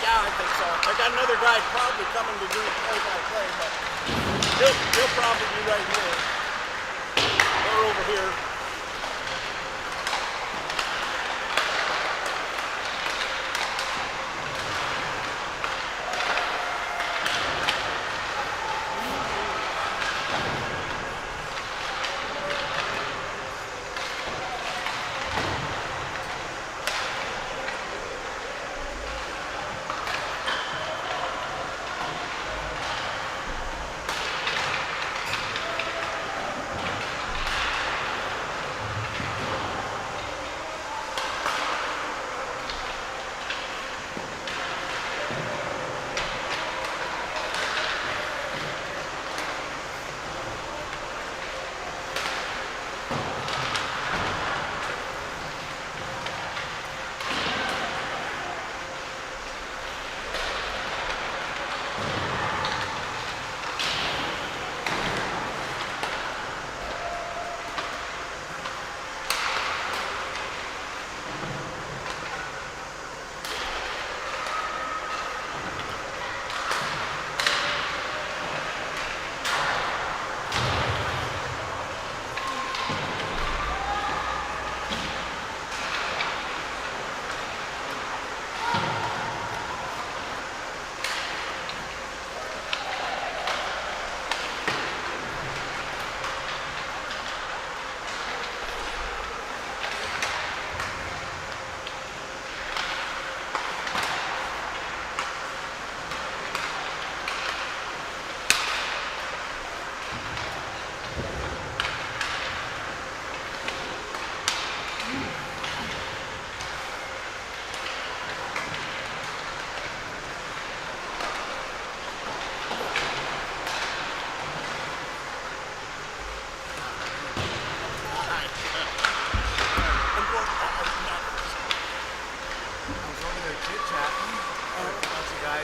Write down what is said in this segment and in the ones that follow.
Yeah, I think so. I got another guy probably coming to do play-by-play, but he'll probably be right here or over here.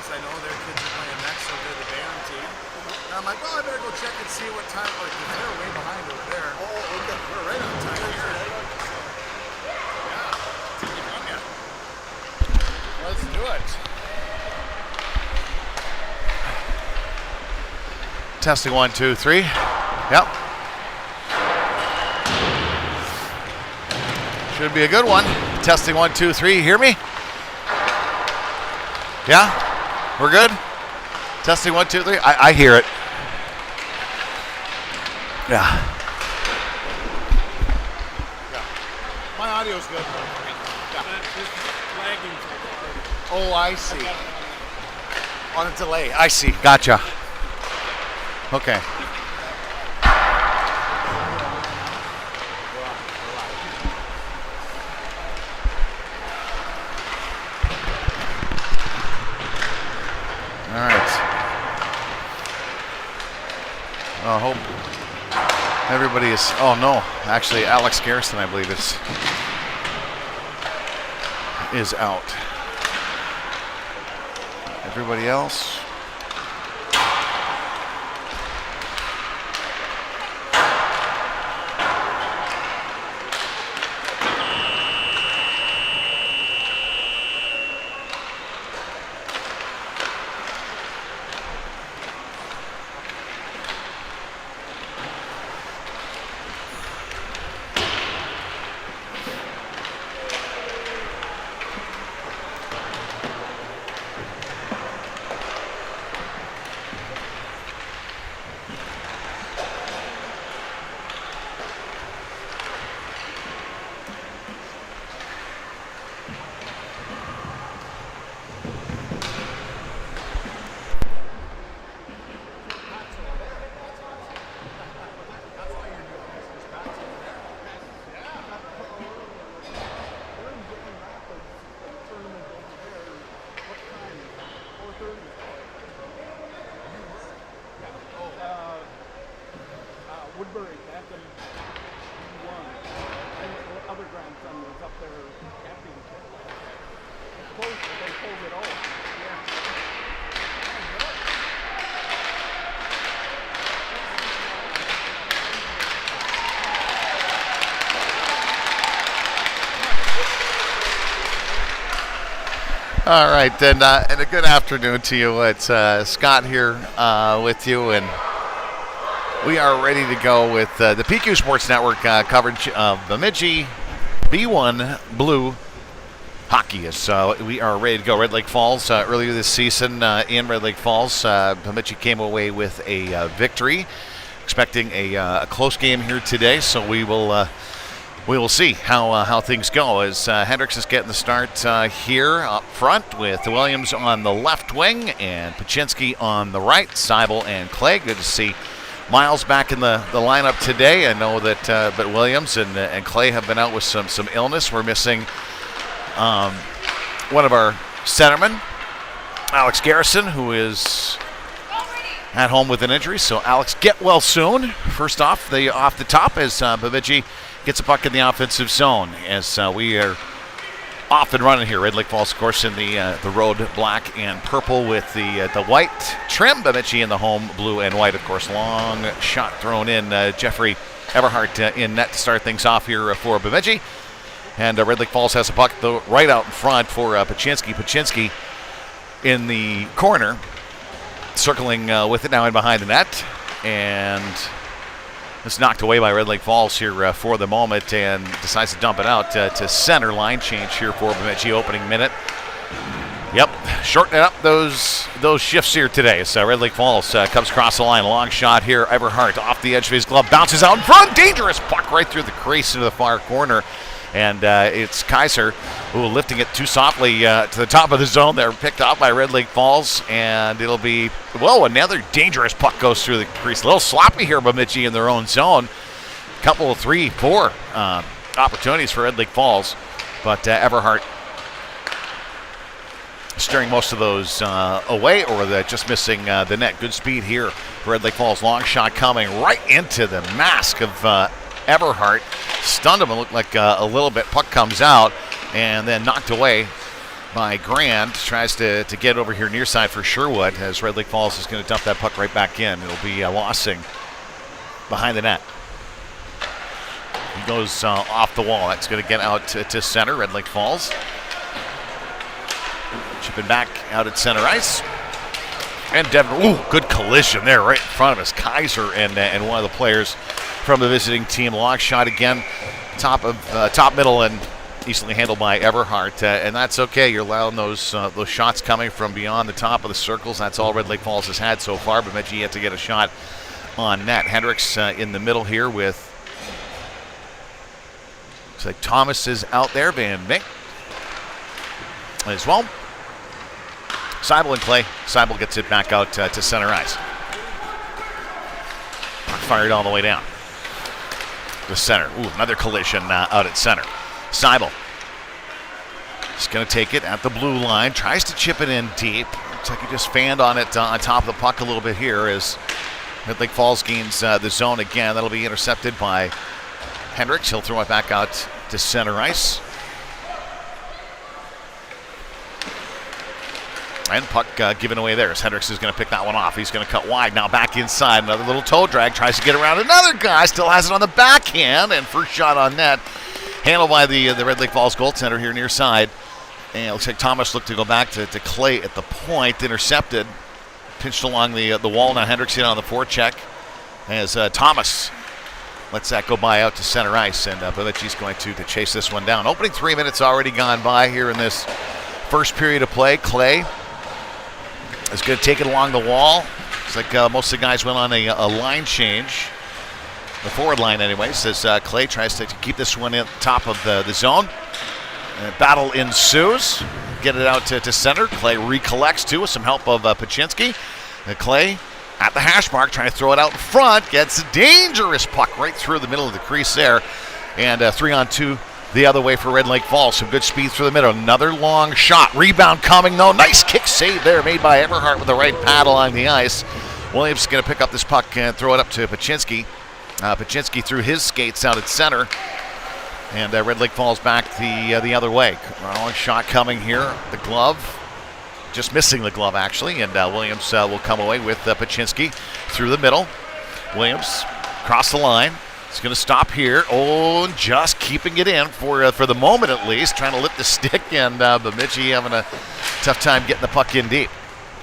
I know their kids are playing next over the Baron team. And I'm like, well, I better go check and see what time. Like, they're way behind over there. Oh, okay. We're right on time here. Yeah. Let's do it. Testing 1, 2, 3. Yep. Should be a good one. Testing 1, 2, 3. Hear me? Yeah? We're good? Testing 1, 2, 3. I hear it. Yeah. My audio's good. Lagging. Oh, I see. On a delay. I see. Gotcha. Okay. All right. I hope everybody is. Oh no, actually, Alex Garrison, I believe, is out. Everybody else. Woodbury, back in one. And the other grandson was up there camping. It's close, but they pulled it off. All right, and a good afternoon to you. It's Scott here with you, and we are ready to go with the PQ Sports Network coverage of Bemidji B1 Blue hockey. So we are ready to go. Red Lake Falls earlier this season in Red Lake Falls, Bemidji came away with a victory. Expecting a close game here today, so we will see how things go as Hendricks is getting the start here up front with Williams on the left wing and Paczynski on the right. Seibel and Clay. Good to see Miles back in the lineup today. I know that but Williams and Clay have been out with some illness. We're missing one of our centermen, Alex Garrison, who is at home with an injury. So Alex, get well soon. First off the top as Bemidji gets a puck in the offensive zone as we are off and running here. Red Lake Falls, of course, in the road black and purple with the white trim. Bemidji in the home blue and white, of course. Long shot thrown in. Jeffrey Everhart in net to start things off here for Bemidji. And Red Lake Falls has a puck right out in front for Paczynski. Paczynski in the corner, circling with it now in behind the net. And it's knocked away by Red Lake Falls here for the moment and decides to dump it out to center. Line change here for Bemidji opening minute. Yep, shortening up those shifts here today. So Red Lake Falls comes across the line. Long shot here. Everhart off the edge of his glove. Bounces out in front. Dangerous puck right through the crease into the far corner. And it's Kaiser lifting it too softly to the top of the zone there. Picked off by Red Lake Falls. And it'll be, another dangerous puck goes through the crease. A little sloppy here, Bemidji in their own zone. Couple of 3-4 opportunities for Red Lake Falls. But Everhart steering most of those away or just missing the net. Good speed here for Red Lake Falls. Long shot coming right into the mask of Everhart. Stunned him and looked like a little bit. Puck comes out and then knocked away by Grand. Tries to get over here near side for Sherwood as Red Lake Falls is going to dump that puck right back in. It'll be Lossing behind the net. He goes off the wall. That's going to get out to center. Red Lake Falls chipping back out at center ice. And Devin, good collision there right in front of us. Kaiser and one of the players from the visiting team. Long shot again, top middle and easily handled by Everhart, and that's okay. You're allowing those shots coming from beyond the top of the circles. That's all Red Lake Falls has had so far. Bemidji yet to get a shot on net. Hendricks in the middle here with, looks like Thomas is out there. Van Mink as well. Seibel and Clay. Seibel gets it back out to center ice. Fired all the way down to center. Another collision out at center. Seibel is going to take it at the blue line. Tries to chip it in deep. Looks like he just fanned on it on top of the puck a little bit here as Red Lake Falls gains the zone again. That'll be intercepted by Hendricks. He'll throw it back out to center ice. And puck given away there as Hendricks is going to pick that one off. He's going to cut wide. Now back inside. Another little toe drag. Tries to get around another guy. Still has it on the backhand. And first shot on net. Handled by the Red Lake Falls goaltender here near side. And it looks like Thomas looked to go back to Clay at the point. Intercepted. Pinched along the wall. Now Hendricks in on the forecheck. As Thomas lets that go by out to center ice. And Bemidji's going to chase this one down. Opening 3 minutes already gone by here in this first period of play. Clay is going to take it along the wall. Looks like most of the guys went on a line change. The forward line anyways, as Clay tries to keep this one at the top of the zone. And battle ensues. Get it out to center. Clay recollects too with some help of Paczynski. Clay at the hash mark trying to throw it out in front. Gets a dangerous puck right through the middle of the crease there. And 3-on-2 the other way for Red Lake Falls. Some good speed through the middle. Another long shot. Rebound coming though. Nice kick save there made by Everhart with the right pad along the ice. Williams is going to pick up this puck and throw it up to Paczynski. Paczynski through his skates out at center. And Red Lake Falls back the other way. Long shot coming here. The glove. Just missing the glove actually. And Williams will come away with Paczynski through the middle. Williams across the line. He's going to stop here. And just keeping it in for the moment at least, trying to lift the stick, and Bemidji having a tough time getting the puck in deep.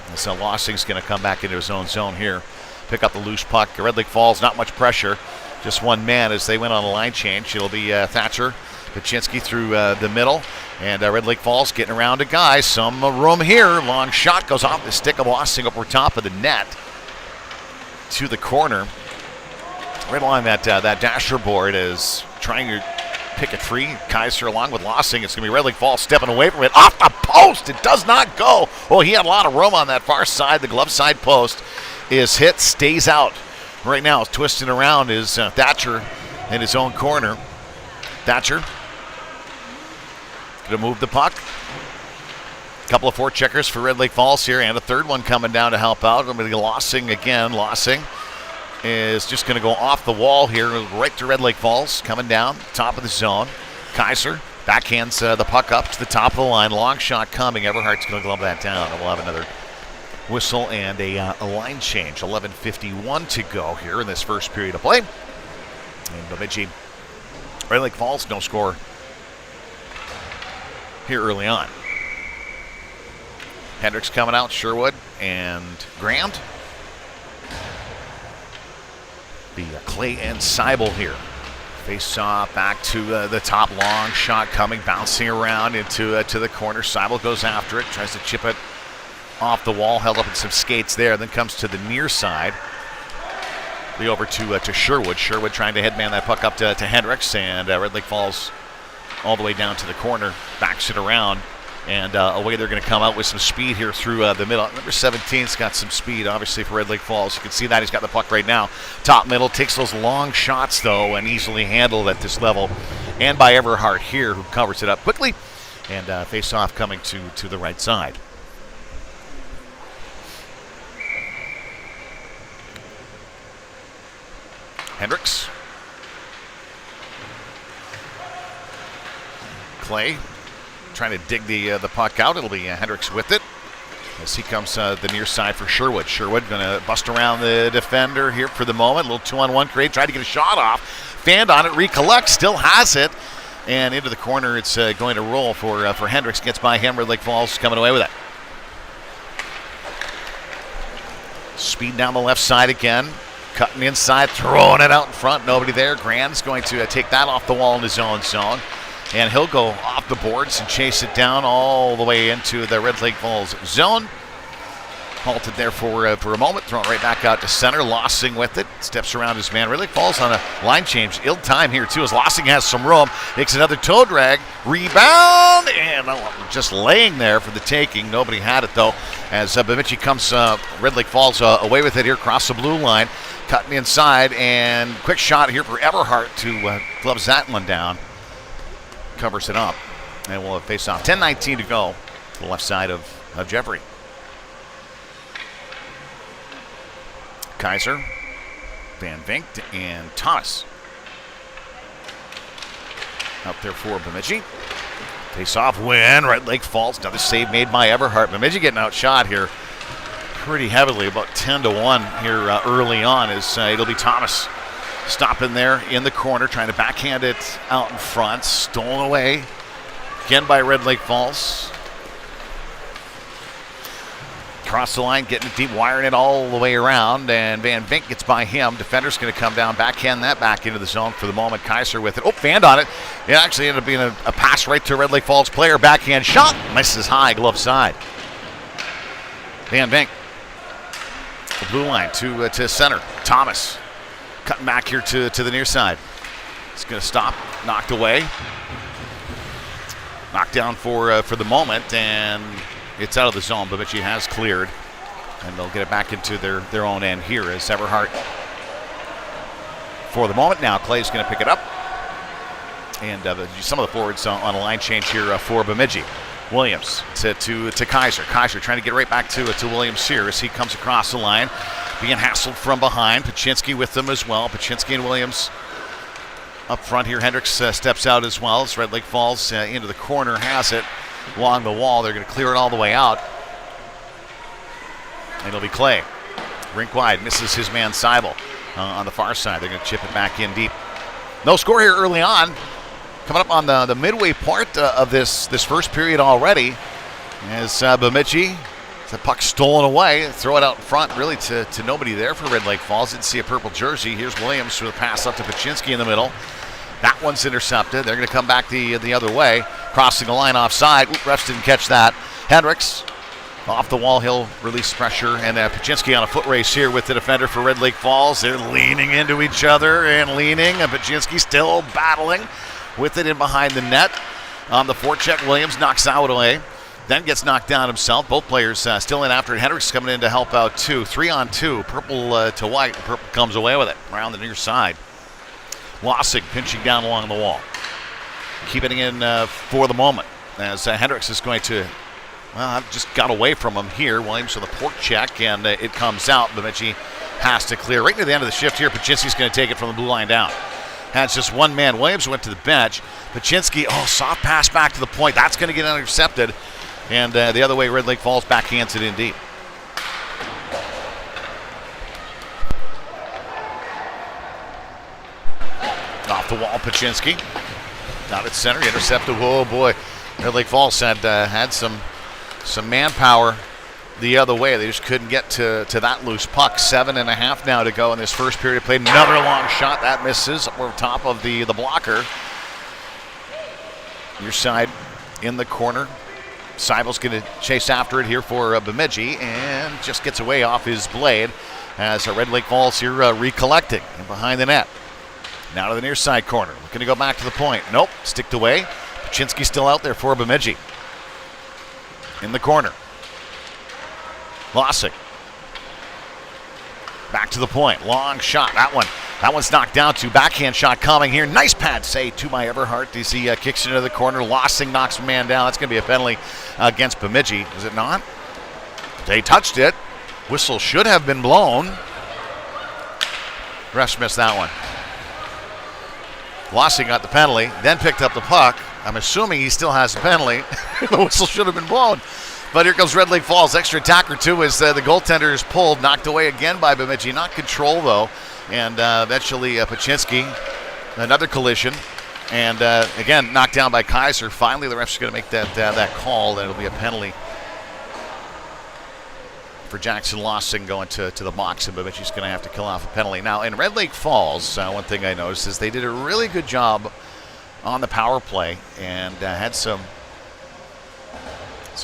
And so Lossing's going to come back into his own zone here, pick up the loose puck. Red Lake Falls, not much pressure, just one man as they went on a line change. It'll be Thatcher, Paczynski through the middle, and Red Lake Falls getting around a guy. Some room here. Long shot goes off the stick of Lossing over top of the net to the corner. Right along that dasher board is trying to pick a tree. Kaiser along with Lossing. It's going to be Red Lake Falls stepping away from it. Off the post. It does not go. Oh, he had a lot of room on that far side. The glove side post is hit, stays out. Right now, twisting around is Thatcher in his own corner. Thatcher going to move the puck. A couple of forecheckers for Red Lake Falls here, and a third one coming down to help out. Going to be Lossing again. Lossing is just going to go off the wall here, right to Red Lake Falls, coming down, top of the zone. Kaiser backhands the puck up to the top of the line. Long shot coming. Everhart's going to glove that down. And we'll have another whistle and a line change. 11:51 to go here in this first period of play. And Bemidji, Red Lake Falls, no score here early on. Hendricks coming out, Sherwood and Grant. Be Clay and Seibel here. Face off back to the top, long shot coming, bouncing around into to the corner. Seibel goes after it, tries to chip it off the wall, held up in some skates there, then comes to the near side. Be over to Sherwood. Sherwood trying to headman that puck up to Hendricks, and Red Lake Falls all the way down to the corner, backs it around. And away they're going to come out with some speed here through the middle. Number 17's got some speed, obviously, for Red Lake Falls. You can see that he's got the puck right now. Top middle, takes those long shots, though, and easily handled at this level. And by Everhart here, who covers it up quickly. And face-off coming to the right side. Hendricks. Clay trying to dig the puck out. It'll be Hendricks with it as he comes the near side for Sherwood. Sherwood going to bust around the defender here for the moment. A little 2-on-1 create. Tried to get a shot off. Fanned on it. Recollects. Still has it. And into the corner. It's going to roll for Hendricks. Gets by him. Red Lake Falls coming away with it. Speed down the left side again. Cutting inside. Throwing it out in front. Nobody there. Grant's going to take that off the wall in his own zone. And he'll go off the boards and chase it down all the way into the Red Lake Falls zone. Halted there for a moment, thrown right back out to center. Lossing with it, steps around his man. Red Lake Falls on a line change. Ill time here too as Lossing has some room. Makes another toe drag, rebound, and just laying there for the taking. Nobody had it though as Bemidji comes, Red Lake Falls away with it here across the blue line. Cutting inside and quick shot here for Everhart to gloves that one down. Covers it up, and we'll have face off. 10:19 to go to the left side of Jeffrey. Kaiser, Van Vink, and Thomas out there for Bemidji. Face off win. Red Lake Falls. Another save made by Everhart. Bemidji getting outshot here pretty heavily, about 10-1 here early on. As it'll be Thomas stopping there in the corner, trying to backhand it out in front. Stolen away again by Red Lake Falls. Across the line, getting it deep, wiring it all the way around, and Van Vink gets by him. Defender's going to come down, backhand that back into the zone for the moment. Kaiser with it. Oh, fanned on it. It actually ended up being a pass right to a Red Lake Falls player. Backhand shot. Misses high, glove side. Van Vink. The blue line to center. Thomas. Cutting back here to the near side. It's going to stop. Knocked away. Knocked down for the moment, and it's out of the zone. Bemidji has cleared, and they'll get it back into their own end here as Everhart for the moment. Now Clay's going to pick it up, and some of the forwards on a line change here for Bemidji. Williams to Kaiser. Kaiser trying to get right back to Williams here as he comes across the line, being hassled from behind. Paczynski with them as well. Paczynski and Williams up front here. Hendricks steps out as well as Red Lake Falls into the corner, has it along the wall. They're going to clear it all the way out. And it'll be Clay. Rink wide, misses his man Seibel on the far side. They're going to chip it back in deep. No score here early on. coming up on the midway part of this first period already, as Bemidji, the puck stolen away, throw it out in front, really to nobody there for Red Lake Falls. Didn't see a purple jersey. Here's Williams with a pass up to Paczynski in the middle. That one's intercepted. They're going to come back the other way, crossing the line offside. Refs didn't catch that. Hendricks off the wall. He'll release pressure, and Paczynski on a foot race here with the defender for Red Lake Falls. They're leaning into each other and leaning, and Paczynski still battling with it in behind the net. On the forecheck, Williams knocks out away, then gets knocked down himself. Both players still in after it. Hendricks coming in to help out too. 3-on-2, purple to white. Purple comes away with it around the near side. Lossig pinching down along the wall. Keeping it in for the moment, as Hendricks is going to, well, I've just got away from him here. Williams with a port check, and it comes out. Bemidji has to clear. Right near the end of the shift here, Paczynski's going to take it from the blue line down. Has just one man. Williams went to the bench. Paczynski, soft pass back to the point. That's going to get intercepted. And the other way, Red Lake Falls backhands it in deep. Off the wall, Paczynski. Down at center, intercepted. Whoa, boy. Red Lake Falls had some manpower the other way. They just couldn't get to that loose puck. 7.5 now to go in this first period. Played another long shot. That misses over top of the blocker. Your side in the corner. Seibel's going to chase after it here for Bemidji, and just gets away off his blade as Red Lake Falls here recollecting and behind the net. Now to the near side corner. Looking to go back to the point. Nope, sticked away. Paczynski still out there for Bemidji. In the corner. Lossig. Back to the point. Long shot. That one's knocked down to backhand shot coming here. Nice pad save to my Everhart as he kicks into the corner. Lossig knocks a man down. That's going to be a penalty against Bemidji. Is it not? They touched it. Whistle should have been blown. Refs missed that one. Lossig got the penalty, then picked up the puck. I'm assuming he still has a penalty. The whistle should have been blown. But here comes Red Lake Falls. Extra attacker, too, as the goaltender is pulled. Knocked away again by Bemidji. Not control, though. And eventually Paczynski, another collision. And, again, knocked down by Kaiser. Finally, the refs are going to make that call. That'll be a penalty for Jackson Lossing going to the box, and Bemidji's going to have to kill off a penalty. Now, in Red Lake Falls, one thing I noticed is they did a really good job on the power play and had some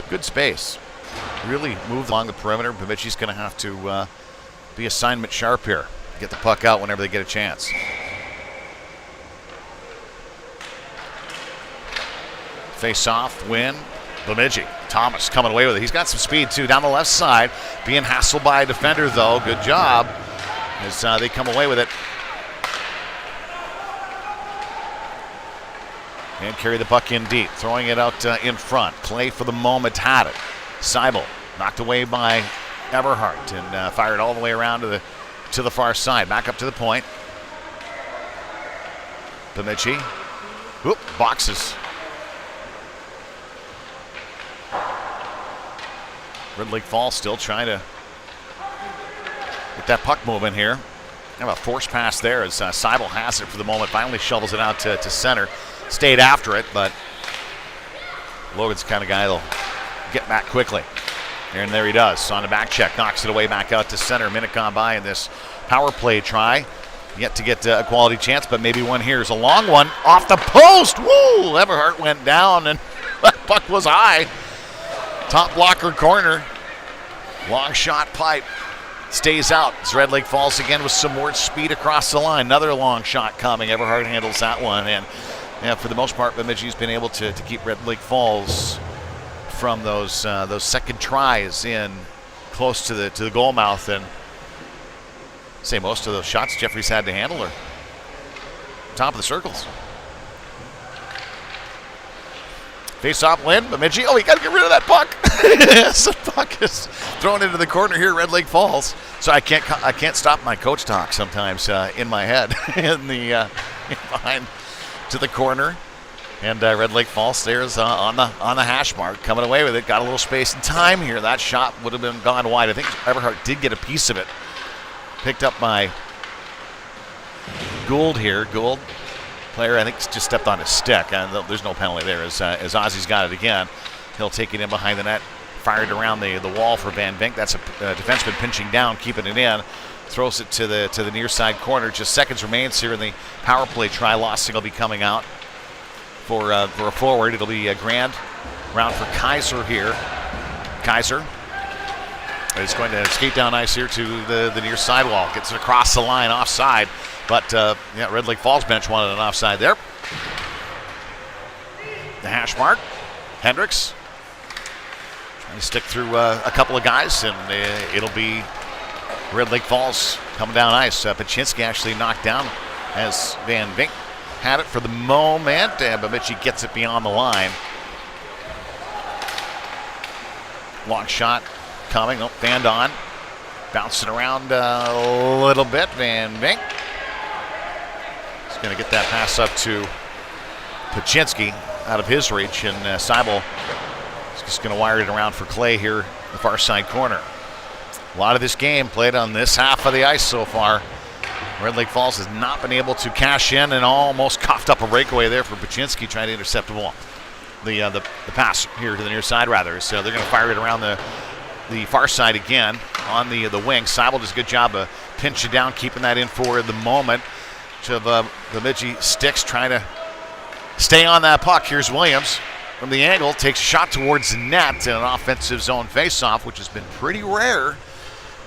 good space. Really moved along the perimeter. Bemidji's going to have to be assignment sharp here. Get the puck out whenever they get a chance. Face off, win. Bemidji. Thomas coming away with it. He's got some speed, too, down the left side. Being hassled by a defender, though. Good job as they come away with it. And carry the puck in deep. Throwing it out in front. Clay, for the moment, had it. Seibel knocked away by Everhart and fired all the way around to the far side. Back up to the point. Bemidji. Oop, boxes. Red Lake Falls still trying to get that puck moving here. Have a force pass there as Seibel has it for the moment. Finally shovels it out to center. Stayed after it, but Logan's the kind of guy that'll get back quickly. And there he does. On the back check, knocks it away back out to center. A minute gone by in this power play try. Yet to get a quality chance, but maybe one here is a long one. Off the post! Woo! Everhart went down, and that puck was high. Top blocker corner. Long shot pipe. Stays out. It's Red Lake Falls again with some more speed across the line. Another long shot coming. Everhart handles that one. And yeah, for the most part, Bemidji's been able to keep Red Lake Falls from those second tries in close to the goal mouth. And say most of those shots Jeffries had to handle are top of the circles. Face-off win. Bemidji. Oh, you got to get rid of that puck. The puck is thrown into the corner here, Red Lake Falls. So I can't stop my coach talk sometimes in my head. Behind to the corner, and Red Lake Falls stares on the hash mark, coming away with it. Got a little space and time here. That shot would have been gone wide. I think Everhart did get a piece of it. Picked up by Gould here. Gould Player, I think, just stepped on his stick, and there's no penalty there as Ozzy's got it again. He'll take it in behind the net, fired around the wall for Van Vink. That's a defenseman pinching down, keeping it in. Throws it to the near side corner. Just seconds remains here in the power play try. Lossing will be coming out for a forward. It'll be a grand round for Kaiser here. Kaiser is going to skate down ice here to the near sidewall. Gets it across the line, offside. But, Red Lake Falls bench wanted an offside there. The hash mark. Hendricks trying to stick through a couple of guys, and it'll be Red Lake Falls coming down ice. Paczynski actually knocked down as Van Vink had it for the moment, and Bemidji gets it beyond the line. Long shot coming. Nope, fanned on. Bouncing around a little bit. Van Vink is going to get that pass up to Paczynski out of his reach, and Seibel is just going to wire it around for Clay here, the far side corner. A lot of this game played on this half of the ice so far. Red Lake Falls has not been able to cash in, and almost coughed up a breakaway there for Paczynski trying to intercept the ball. The pass here to the near side, rather. So they're going to fire it around the far side again on the wing. Seibel does a good job of pinching down, keeping that in for the moment. The Bemidji sticks trying to stay on that puck. Here's Williams from the angle, takes a shot towards the net in an offensive zone faceoff, which has been pretty rare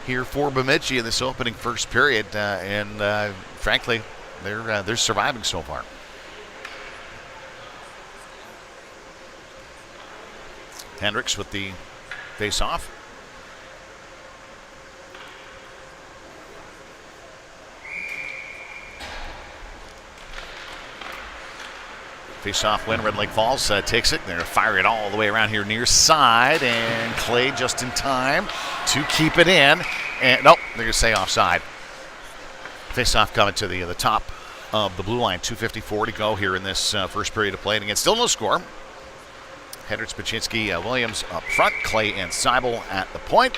here for Bemidji in this opening first period, and frankly, they're surviving so far. Hendricks with the face-off. Face-off win. Red Lake Falls takes it. They're going to fire it all the way around here near side, and Clay just in time to keep it in. And nope, they're going to say offside. Face-off coming to the top of the blue line. 2:54 to go here in this first period of play. And again, still no score. Hendricks, Paczynski, Williams up front. Clay and Seibel at the point.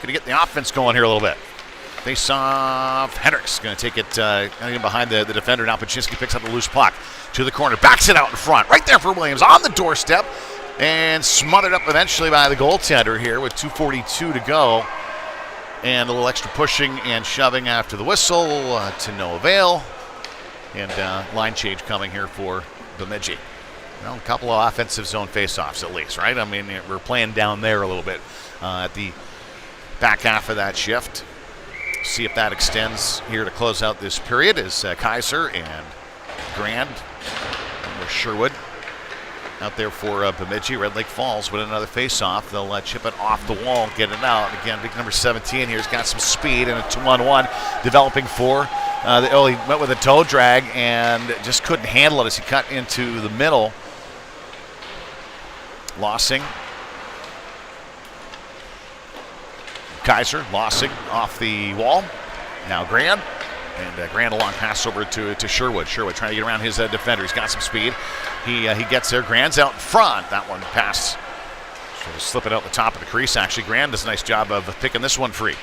Going to get the offense going here a little bit. Face off. Hendricks going to take it in behind the defender. Now Paczynski picks up the loose puck to the corner. Backs it out in front. Right there for Williams on the doorstep. And smothered up eventually by the goaltender here with 2:42 to go. And a little extra pushing and shoving after the whistle to no avail. And line change coming here for Bemidji. Well, a couple of offensive zone faceoffs at least, right? I mean, we're playing down there a little bit at the back half of that shift. See if that extends here to close out this period as Kaiser and Grand or Sherwood out there for Bemidji. Red Lake Falls with another face-off. They'll chip it off the wall, get it out. Again, big number 17 here has got some speed, and a 2-on-1 developing for. He went with a toe drag and just couldn't handle it as he cut into the middle. Lossing. Kaiser, Lossing off the wall. Now Grand. And Grand a long pass over to Sherwood. Sherwood trying to get around his defender. He's got some speed. He gets there. Grand's out in front. That one pass sort of slipping out the top of the crease, actually. Grand does a nice job of picking this one free.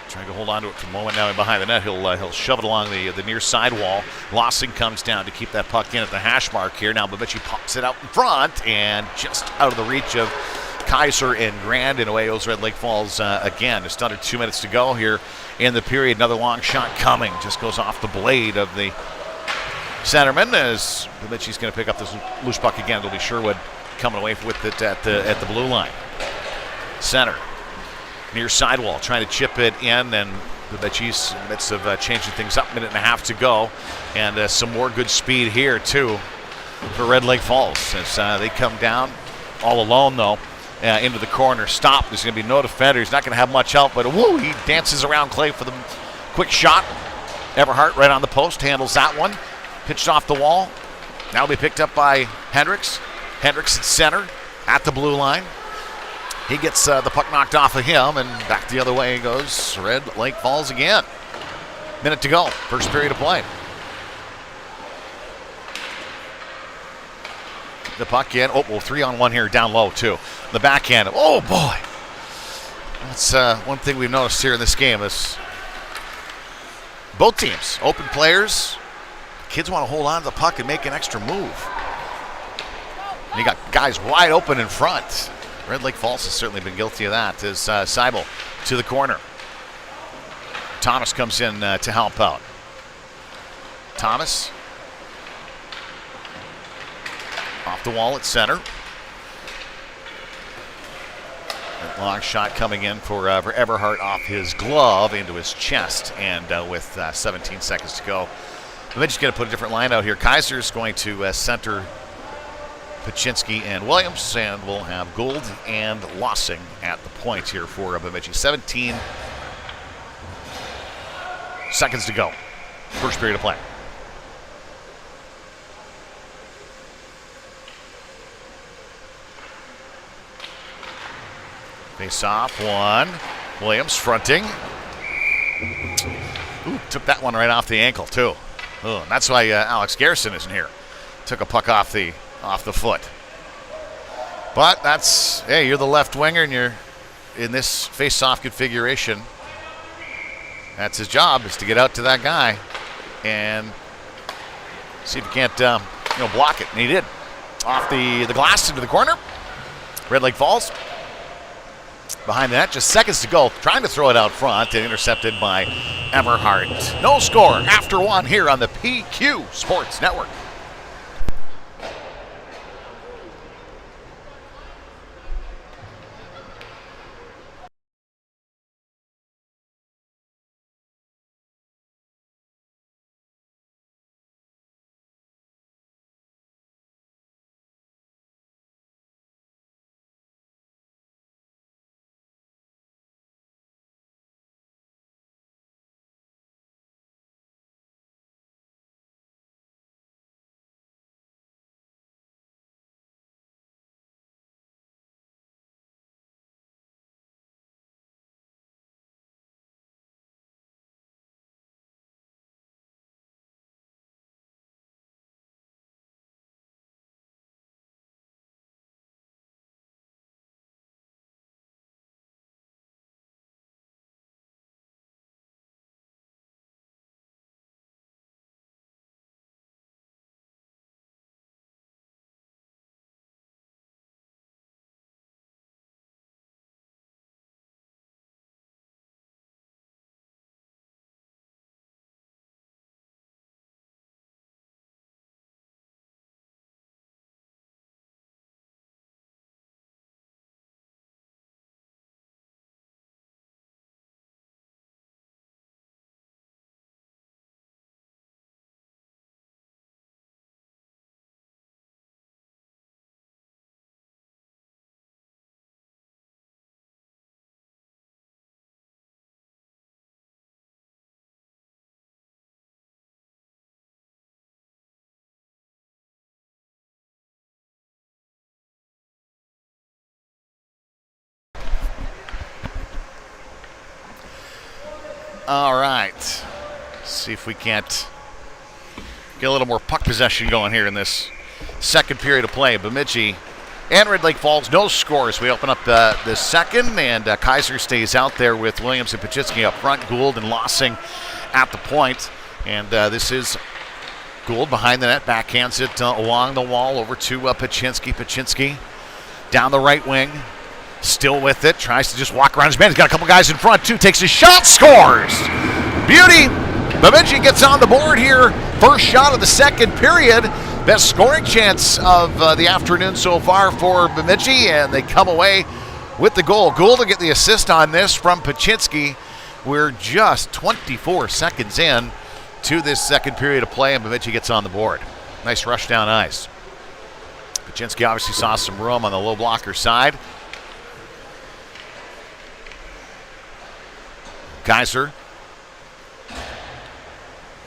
Trying to hold on to it for a moment now, and behind the net, he'll shove it along the near side wall. Lossing comes down to keep that puck in at the hash mark here. Now Bemidji pops it out in front, and just out of the reach of Kaiser and Grand, in a way, Red Lake Falls again. Just under 2 minutes to go here in the period. Another long shot coming, just goes off the blade of the centerman as Bemidji's going to pick up this loose puck again. It'll be Sherwood coming away with it at the blue line. Center. Near sidewall, trying to chip it in, and Bemidji's in the midst of changing things up. Minute and a half to go, and some more good speed here too for Red Lake Falls as they come down all alone though into the corner. Stop. There's going to be no defender. He's not going to have much help, but woo, he dances around Clay for the quick shot. Everhart right on the post handles that one. Pitched off the wall. Now will be picked up by Hendricks. Hendricks at center at the blue line. He gets the puck knocked off of him, and back the other way goes Red Lake Falls again. Minute to go, first period of play. The puck in. Oh, well, 3-on-1 here down low, too. The backhand. Oh, boy. That's one thing we've noticed here in this game is Both teams, open players. Kids want to hold on to the puck and make an extra move. And you got guys wide open in front. Red Lake Falls has certainly been guilty of that as Seibel to the corner. Thomas comes in to help out. Thomas off the wall at center. That long shot coming in for Everhart off his glove into his chest. And with 17 seconds to go, Bemidji's going to put a different line out here. Kaiser's going to center Paczynski and Williams, and we'll have Gould and Lossing at the point here for Bemidji. 17 seconds to go. First period of play. Face off, one. Williams fronting. Ooh, took that one right off the ankle, too. Oh, and that's why Alex Garrison isn't here. Took a puck off the foot. But that's, hey, you're the left winger and you're in this face-off configuration. That's his job, is to get out to that guy and see if he can't block it. And he did. Off the glass into the corner. Red Lake Falls. Behind that, just seconds to go. Trying to throw it out front and intercepted by Everhart. No score after one here on the PQ Sports Network. All right. See if we can't get a little more puck possession going here in this second period of play. Bemidji and Red Lake Falls, no scores. We open up the second, and Kaiser stays out there with Williams and Paczynski up front. Gould and Lossing at the point. And this is Gould behind the net, backhands it along the wall over to Paczynski. Paczynski down the right wing. Still with it, tries to just walk around his man. He's got a couple guys in front, too. Takes a shot, scores! Beauty! Bemidji gets on the board here. First shot of the second period. Best scoring chance of the afternoon so far for Bemidji, and they come away with the goal. Gould to get the assist on this from Paczynski. We're just 24 seconds in to this second period of play, and Bemidji gets on the board. Nice rush down ice. Paczynski obviously saw some room on the low blocker side. Kaiser.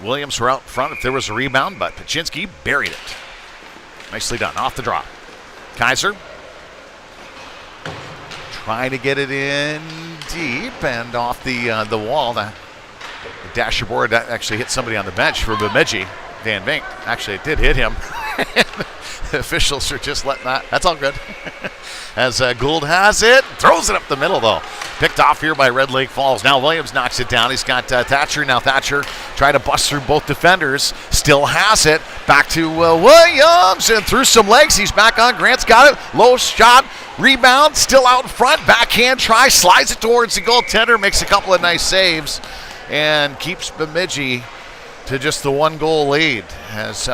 Williams were out front if there was a rebound, but Paczynski buried it. Nicely done. Off the draw. Kaiser trying to get it in deep and off the wall. The dasher board actually hit somebody on the bench for Bemidji. Van Vink. Actually, it did hit him. officials are just letting that. That's all good. As Gould has it, throws it up the middle, though. Picked off here by Red Lake Falls. Now Williams knocks it down. He's got Thatcher. Now Thatcher trying to bust through both defenders. Still has it. Back to Williams, and through some legs. He's back on. Grant's got it. Low shot. Rebound. Still out in front. Backhand try. Slides it towards the goaltender. Makes a couple of nice saves. And keeps Bemidji to just the 1-goal lead. As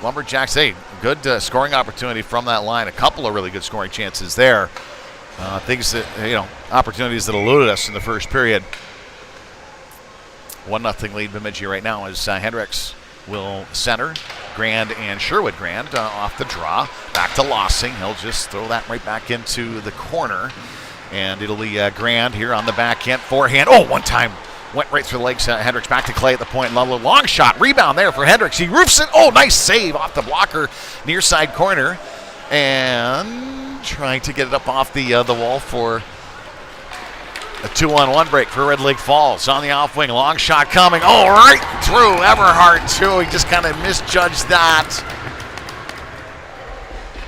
Lumberjacks, hey, good scoring opportunity from that line. A couple of really good scoring chances there. Things that, opportunities that eluded us in the first period. 1-0 lead Bemidji right now as Hendricks will center. Grand and Sherwood Grand off the draw. Back to Lossing. He'll just throw that right back into the corner. And it'll be Grand here on the backhand. Forehand. Oh, one time. Went right through the legs. Hendricks back to Clay at the point. Ludlow, long shot. Rebound there for Hendricks. He roofs it. Oh, nice save off the blocker. Near side corner. And trying to get it up off the wall for a 2-on-1 break for Red Lake Falls. On the off wing. Long shot coming. Oh, right through Everhart, too. He just kind of misjudged that.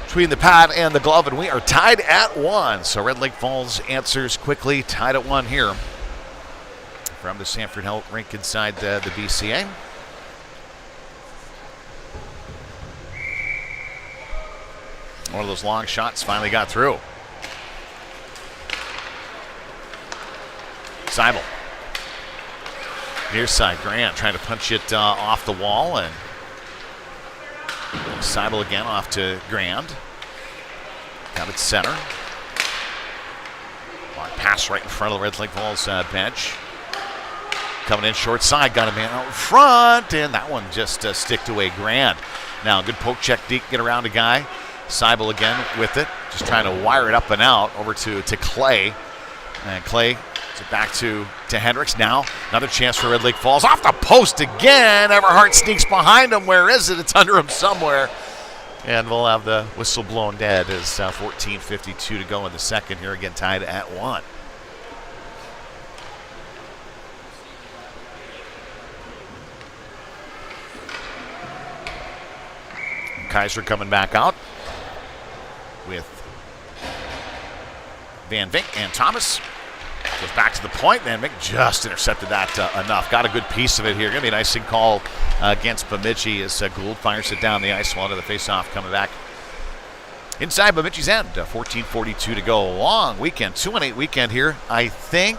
Between the pad and the glove. And we are tied at 1. So Red Lake Falls answers quickly. Tied at 1 here. From the Sanford Health rink inside the BCA. One of those long shots finally got through. Seibel. Near side, Grant trying to punch it off the wall. And Seibel again off to Grand. Got it center. Long pass right in front of the Red Lake Falls bench. Coming in short side, got a man out front, and that one just sticked away Grand. Now, good poke check, deep, get around a guy. Seibel again with it, just trying to wire it up and out over to Clay. And Clay is back to Hendricks. Now, another chance for Red Lake Falls. Off the post again. Everhart sneaks behind him. Where is it? It's under him somewhere. And we'll have the whistle blown dead as 14:52 to go in the second here. Again, tied at 1. Kaiser coming back out with Van Vink and Thomas. Goes back to the point. Van Vink just intercepted that enough. Got a good piece of it here. Going to be an icing call against Bemidji as Gould fires it down the ice while to the faceoff coming back. Inside Bemidji's end, 14:42 to go. Long weekend, 2-8 weekend here. I think,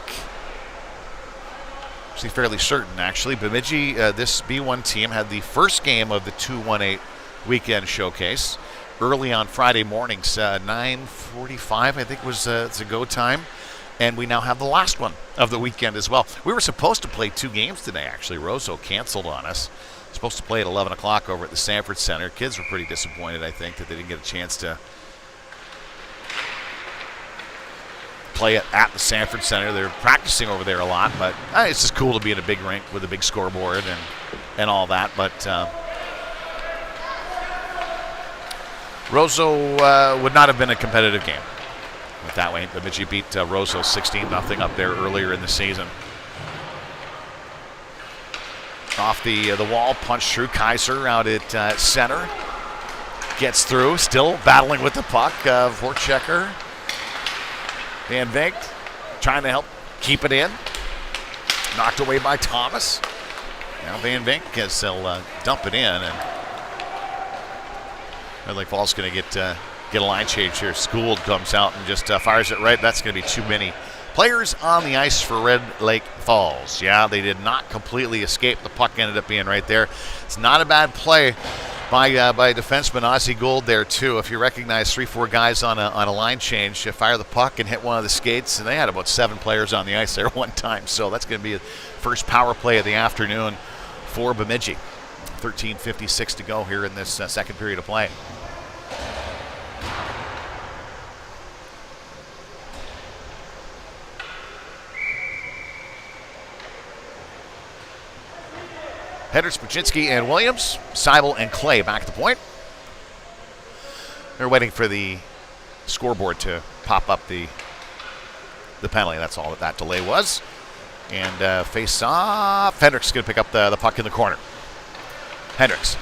actually fairly certain actually, Bemidji, this B1 team had the first game of the 2-1-8 weekend showcase early on Friday mornings, 9:45 I think was the go time, and we now have the last one of the weekend as well. We were supposed to play 2 games today actually. Roseau canceled on us. Supposed to play at 11 o'clock over at the Sanford Center. Kids were pretty disappointed, I think, that they didn't get a chance to play it at the Sanford Center. They're practicing over there a lot, but it's just cool to be in a big rink with a big scoreboard and all that. But Roseau would not have been a competitive game. But that way, Bemidji beat Roseau 16-0 up there earlier in the season. Off the wall, punch through. Kaiser out at center. Gets through, still battling with the puck. Vorchecker. Van Vink trying to help keep it in. Knocked away by Thomas. Now Van Vink as they'll dump it in, and Red Lake Falls going to get a line change here. Gould comes out and just fires it right. That's going to be too many players on the ice for Red Lake Falls. Yeah, they did not completely escape. The puck ended up being right there. It's not a bad play by defenseman Ozzie Gould there too. If you recognize 3-4 guys on a line change, you fire the puck and hit one of the skates, and they had about 7 players on the ice there one time. So that's going to be the first power play of the afternoon for Bemidji. 13:56 to go here in this second period of play. Hendricks, Buczynski, and Williams. Seibel and Clay back at the point. They're waiting for the scoreboard to pop up the penalty. That's all that delay was. And face off. Hendricks is going to pick up the puck in the corner. Hendricks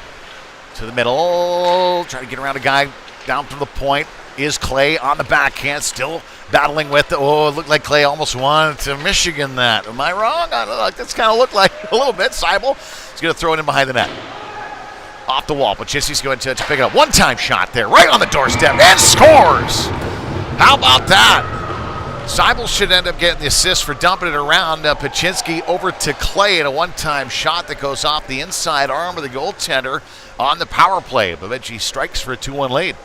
To the middle, trying to get around a guy down from the point. Is Clay on the backhand, still battling with it. Oh, it looked like Clay almost wanted to Michigan that. Am I wrong? I don't know. That's kind of looked like a little bit. Seibel is going to throw it in behind the net. Off the wall, but Chisty's going to pick it up. One-time shot there, right on the doorstep, and scores! How about that? Seibel should end up getting the assist for dumping it around. Paczynski over to Clay, and a one-time shot that goes off the inside arm of the goaltender on the power play. Bemidji strikes for a 2-1 lead.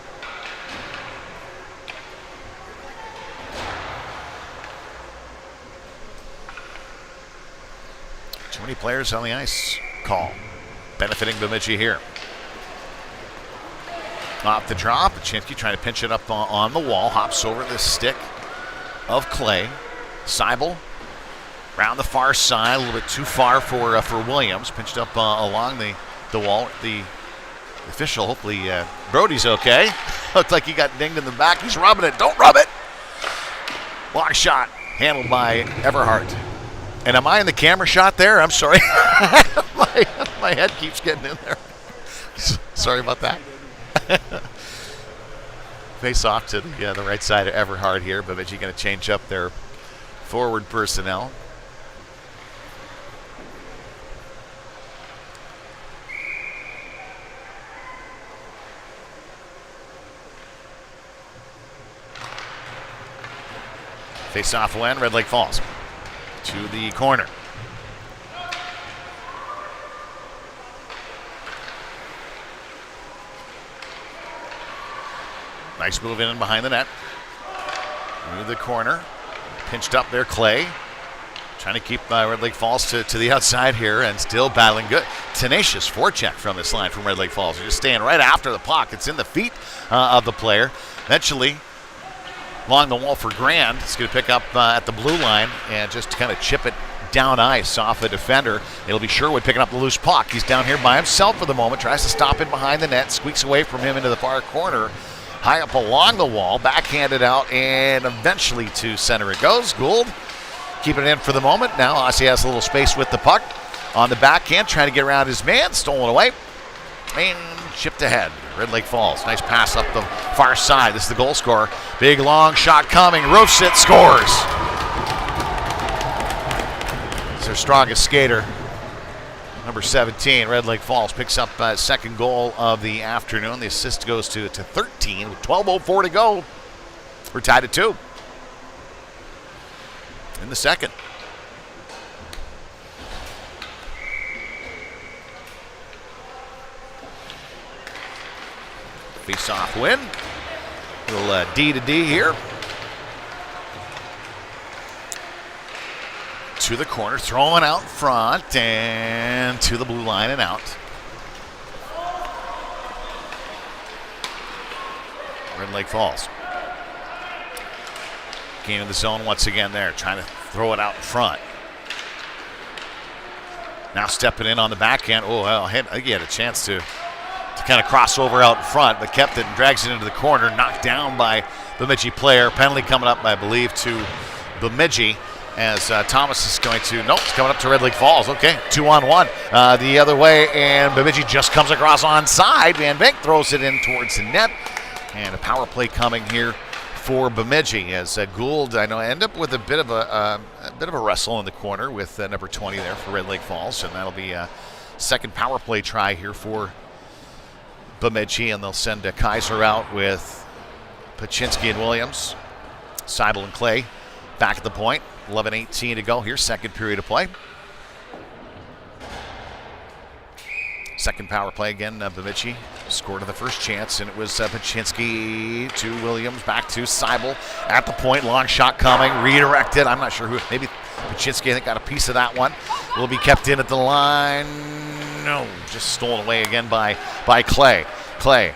Too many players on the ice. Call. Benefiting Bemidji here. Off the drop. Paczynski trying to pinch it up on the wall. Hops over the stick of Clay. Seibel around the far side. A little bit too far for Williams. Pinched up along the wall. The official, hopefully Brody's okay. Looked like he got dinged in the back. He's rubbing it. Don't rub it. Block shot. Handled by Everhart. And am I in the camera shot there? I'm sorry. my head keeps getting in there. Sorry about that. Face off to the right side of Everhart here. Bemidji going to change up their forward personnel. Face off win, Red Lake Falls. To the corner. Nice move in and behind the net. Move the corner. Pinched up there, Clay. Trying to keep Red Lake Falls to the outside here and still battling good. Tenacious forecheck from this line from Red Lake Falls. They're just staying right after the puck. It's in the feet of the player. Eventually, along the wall for Grand. It's going to pick up at the blue line and just kind of chip it down ice off a defender. It'll be Sherwood picking up the loose puck. He's down here by himself for the moment. Tries to stop it behind the net. Squeaks away from him into the far corner. High up along the wall. Backhanded out and eventually to center it goes. Gould keeping it in for the moment. Now Aussie has a little space with the puck. On the backhand, trying to get around his man. Stolen away. And chipped ahead. Red Lake Falls. Nice pass up the far side. This is the goal scorer. Big long shot coming. Roofs it. Scores. It's their strongest skater. Number 17, Red Lake Falls, picks up second goal of the afternoon. The assist goes to 13 with 12:04 to go. We're tied at 2 in the second. Face-off win. Little D to D here. To the corner, throwing out front, and to the blue line and out. Red Lake Falls. Gain in the zone once again there, trying to throw it out in front. Now stepping in on the backhand. Oh, well, I think he had a chance to kind of cross over out in front, but kept it and drags it into the corner, knocked down by Bemidji player. Penalty coming up, I believe, to Bemidji. As Thomas is going to, nope, it's coming up to Red Lake Falls. Okay, 2-on-1 the other way, and Bemidji just comes across onside. Van Beek throws it in towards the net, and a power play coming here for Bemidji as Gould, I know, end up with a bit of a wrestle in the corner with number 20 there for Red Lake Falls, and that'll be a second power play try here for Bemidji, and they'll send Kaiser out with Paczynski and Williams, Seibel and Clay back at the point. 11:18 to go here, second period of play. Second power play again, Bemidji scored on the first chance, and it was Paczynski to Williams, back to Seibel at the point. Long shot coming, redirected. I'm not sure who, maybe Paczynski, I think, got a piece of that one. Will be kept in at the line. No, just stolen away again by Clay. Clay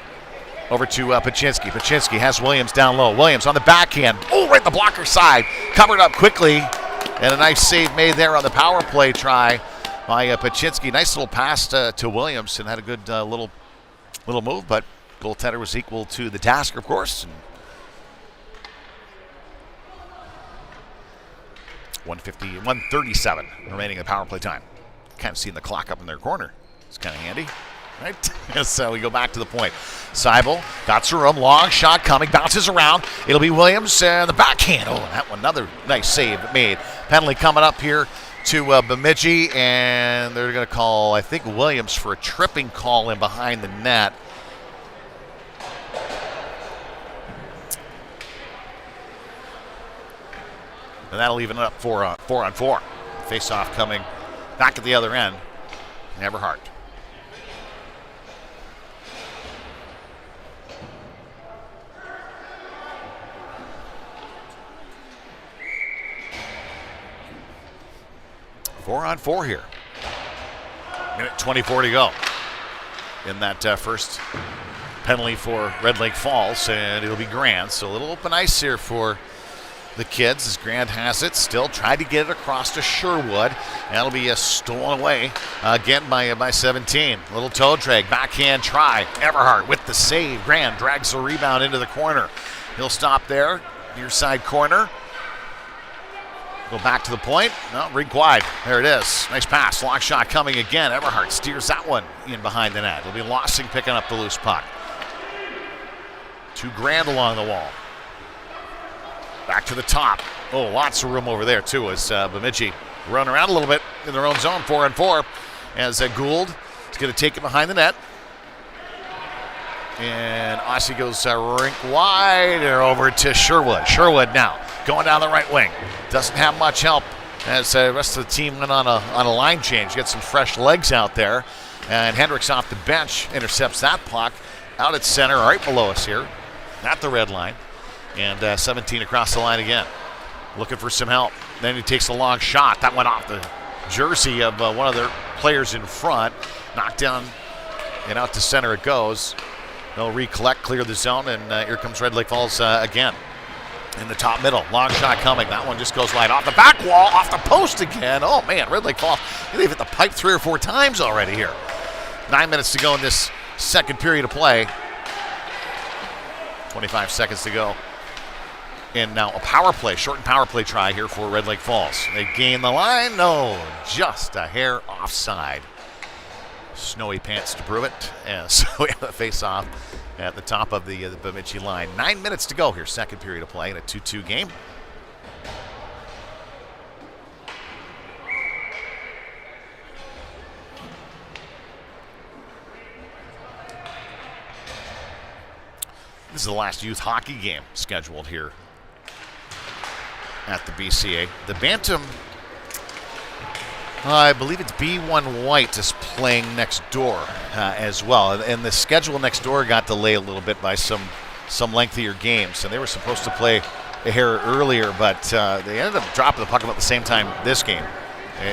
over to Paczynski. Paczynski has Williams down low. Williams on the backhand. Oh, right in the blocker side. Covered up quickly. And a nice save made there on the power play try by Paczynski. Nice little pass to Williams, and had a good little move, but goaltender was equal to the task, of course. And 137 remaining in the power play time. Kind of seeing the clock up in their corner. It's kind of handy. right? So we go back to the point. Seibel got some room, long shot coming, bounces around. It'll be Williams and the backhand. Oh, that one, another nice save made. Penalty coming up here to Bemidji, and they're going to call, I think, Williams for a tripping call in behind the net. And that'll even it up 4 on 4. Face-off coming back at the other end. Everhart. Four on 4 here. Minute 24 to go in that first penalty for Red Lake Falls, and it'll be Grand. So a little open ice here for the kids as Grand has it. Still tried to get it across to Sherwood. That'll be stolen away again by 17. Little toe drag, backhand try. Everhart with the save. Grand drags the rebound into the corner. He'll stop there, near side corner. Go back to the point. No, rink wide. There it is. Nice pass. Long shot coming again. Everhart steers that one in behind the net. It'll be Lossing picking up the loose puck. 2 Grand along the wall. Back to the top. Oh, lots of room over there, too, as Bemidji run around a little bit in their own zone. 4 on 4. As Gould is going to take it behind the net. And Aussie goes rink wide or over to Sherwood. Sherwood now going down the right wing. Doesn't have much help as the rest of the team went on a line change. Get some fresh legs out there. And Hendricks off the bench intercepts that puck out at center right below us here at the red line. And 17 across the line again. Looking for some help. Then he takes a long shot. That went off the jersey of one of their players in front. Knocked down and out to center it goes. They'll recollect, clear the zone, and here comes Red Lake Falls again. In the top middle, long shot coming. That one just goes wide off the back wall, off the post again. Oh man, Red Lake Falls, they've hit the pipe 3 or 4 times already here. 9 minutes to go in this second period of play. 25 seconds to go. And now a power play, shortened power play try here for Red Lake Falls. They gain the line. No, just a hair offside. Snowy pants to prove it. And so we have a face-off at the top of the Bemidji line. 9 minutes to go here, second period of play in a 2-2 game. This is the last youth hockey game scheduled here at the BCA. The Bantam, I believe it's B1 White is playing next door as well. And the schedule next door got delayed a little bit by some lengthier games. And they were supposed to play a hair earlier, but they ended up dropping the puck about the same time this game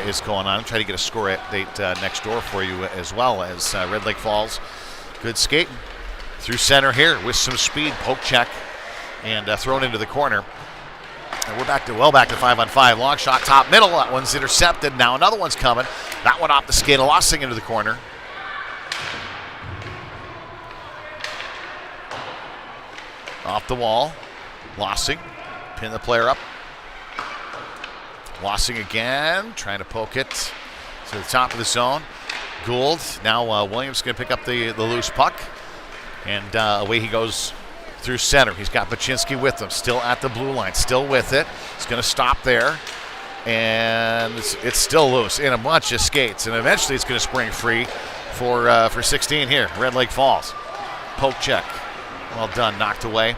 is going on. Try to get a score update next door for you as well as Red Lake Falls. Good skating through center here with some speed. Poke check and thrown into the corner. And we're back to 5 on 5. Long shot, top middle. That one's intercepted. Now another one's coming. That one off the skate of Lossing into the corner. Off the wall. Lossing. Pin the player up. Lossing again. Trying to poke it to the top of the zone. Gould. Now Williams going to pick up the loose puck. And away he goes through center. He's got Baczynski with him, still at the blue line, still with it. He's going to stop there, and it's still loose in a bunch of skates, and eventually it's going to spring free for 16 here, Red Lake Falls. Poke check, well done, knocked away.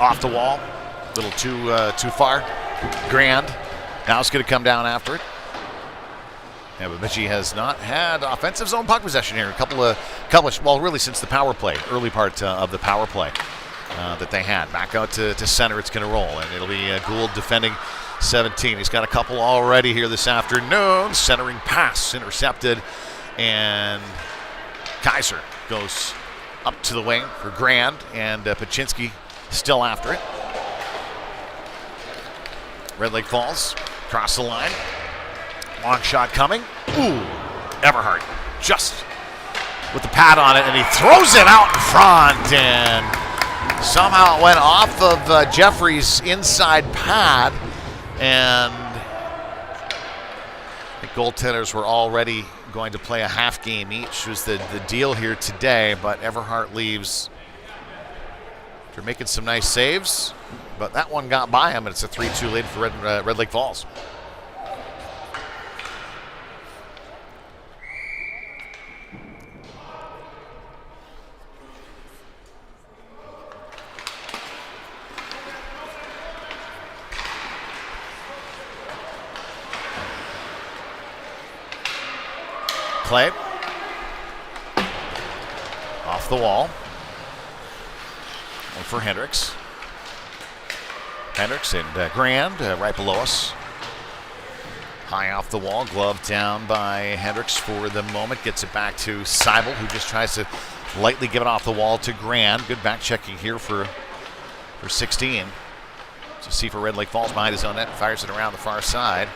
Off the wall, a little too far. Grand, now it's going to come down after it. Yeah, but Bemidji has not had offensive zone puck possession here. A couple of, well, really since the power play, early part of the power play that they had. Back out to center, it's going to roll, and it'll be Gould defending 17. He's got a couple already here this afternoon. Centering pass intercepted, and Kaiser goes up to the wing for Grand, and Baczynski still after it. Red Lake Falls across the line. Long shot coming. Ooh, Everhart just with the pad on it, and he throws it out in front, and somehow it went off of Jeffrey's inside pad, and goaltenders were already going to play a half game each was the deal here today, but Everhart leaves. They're making some nice saves, but that one got by him, and it's a 3-2 lead for Red Lake Falls. Clay off the wall. And for Hendricks. Hendricks and Grand right below us. High off the wall, glove down by Hendricks for the moment. Gets it back to Seibel, who just tries to lightly give it off the wall to Grand. Good back checking here for 16. So see for Red Lake Falls behind his own net, fires it around the far side.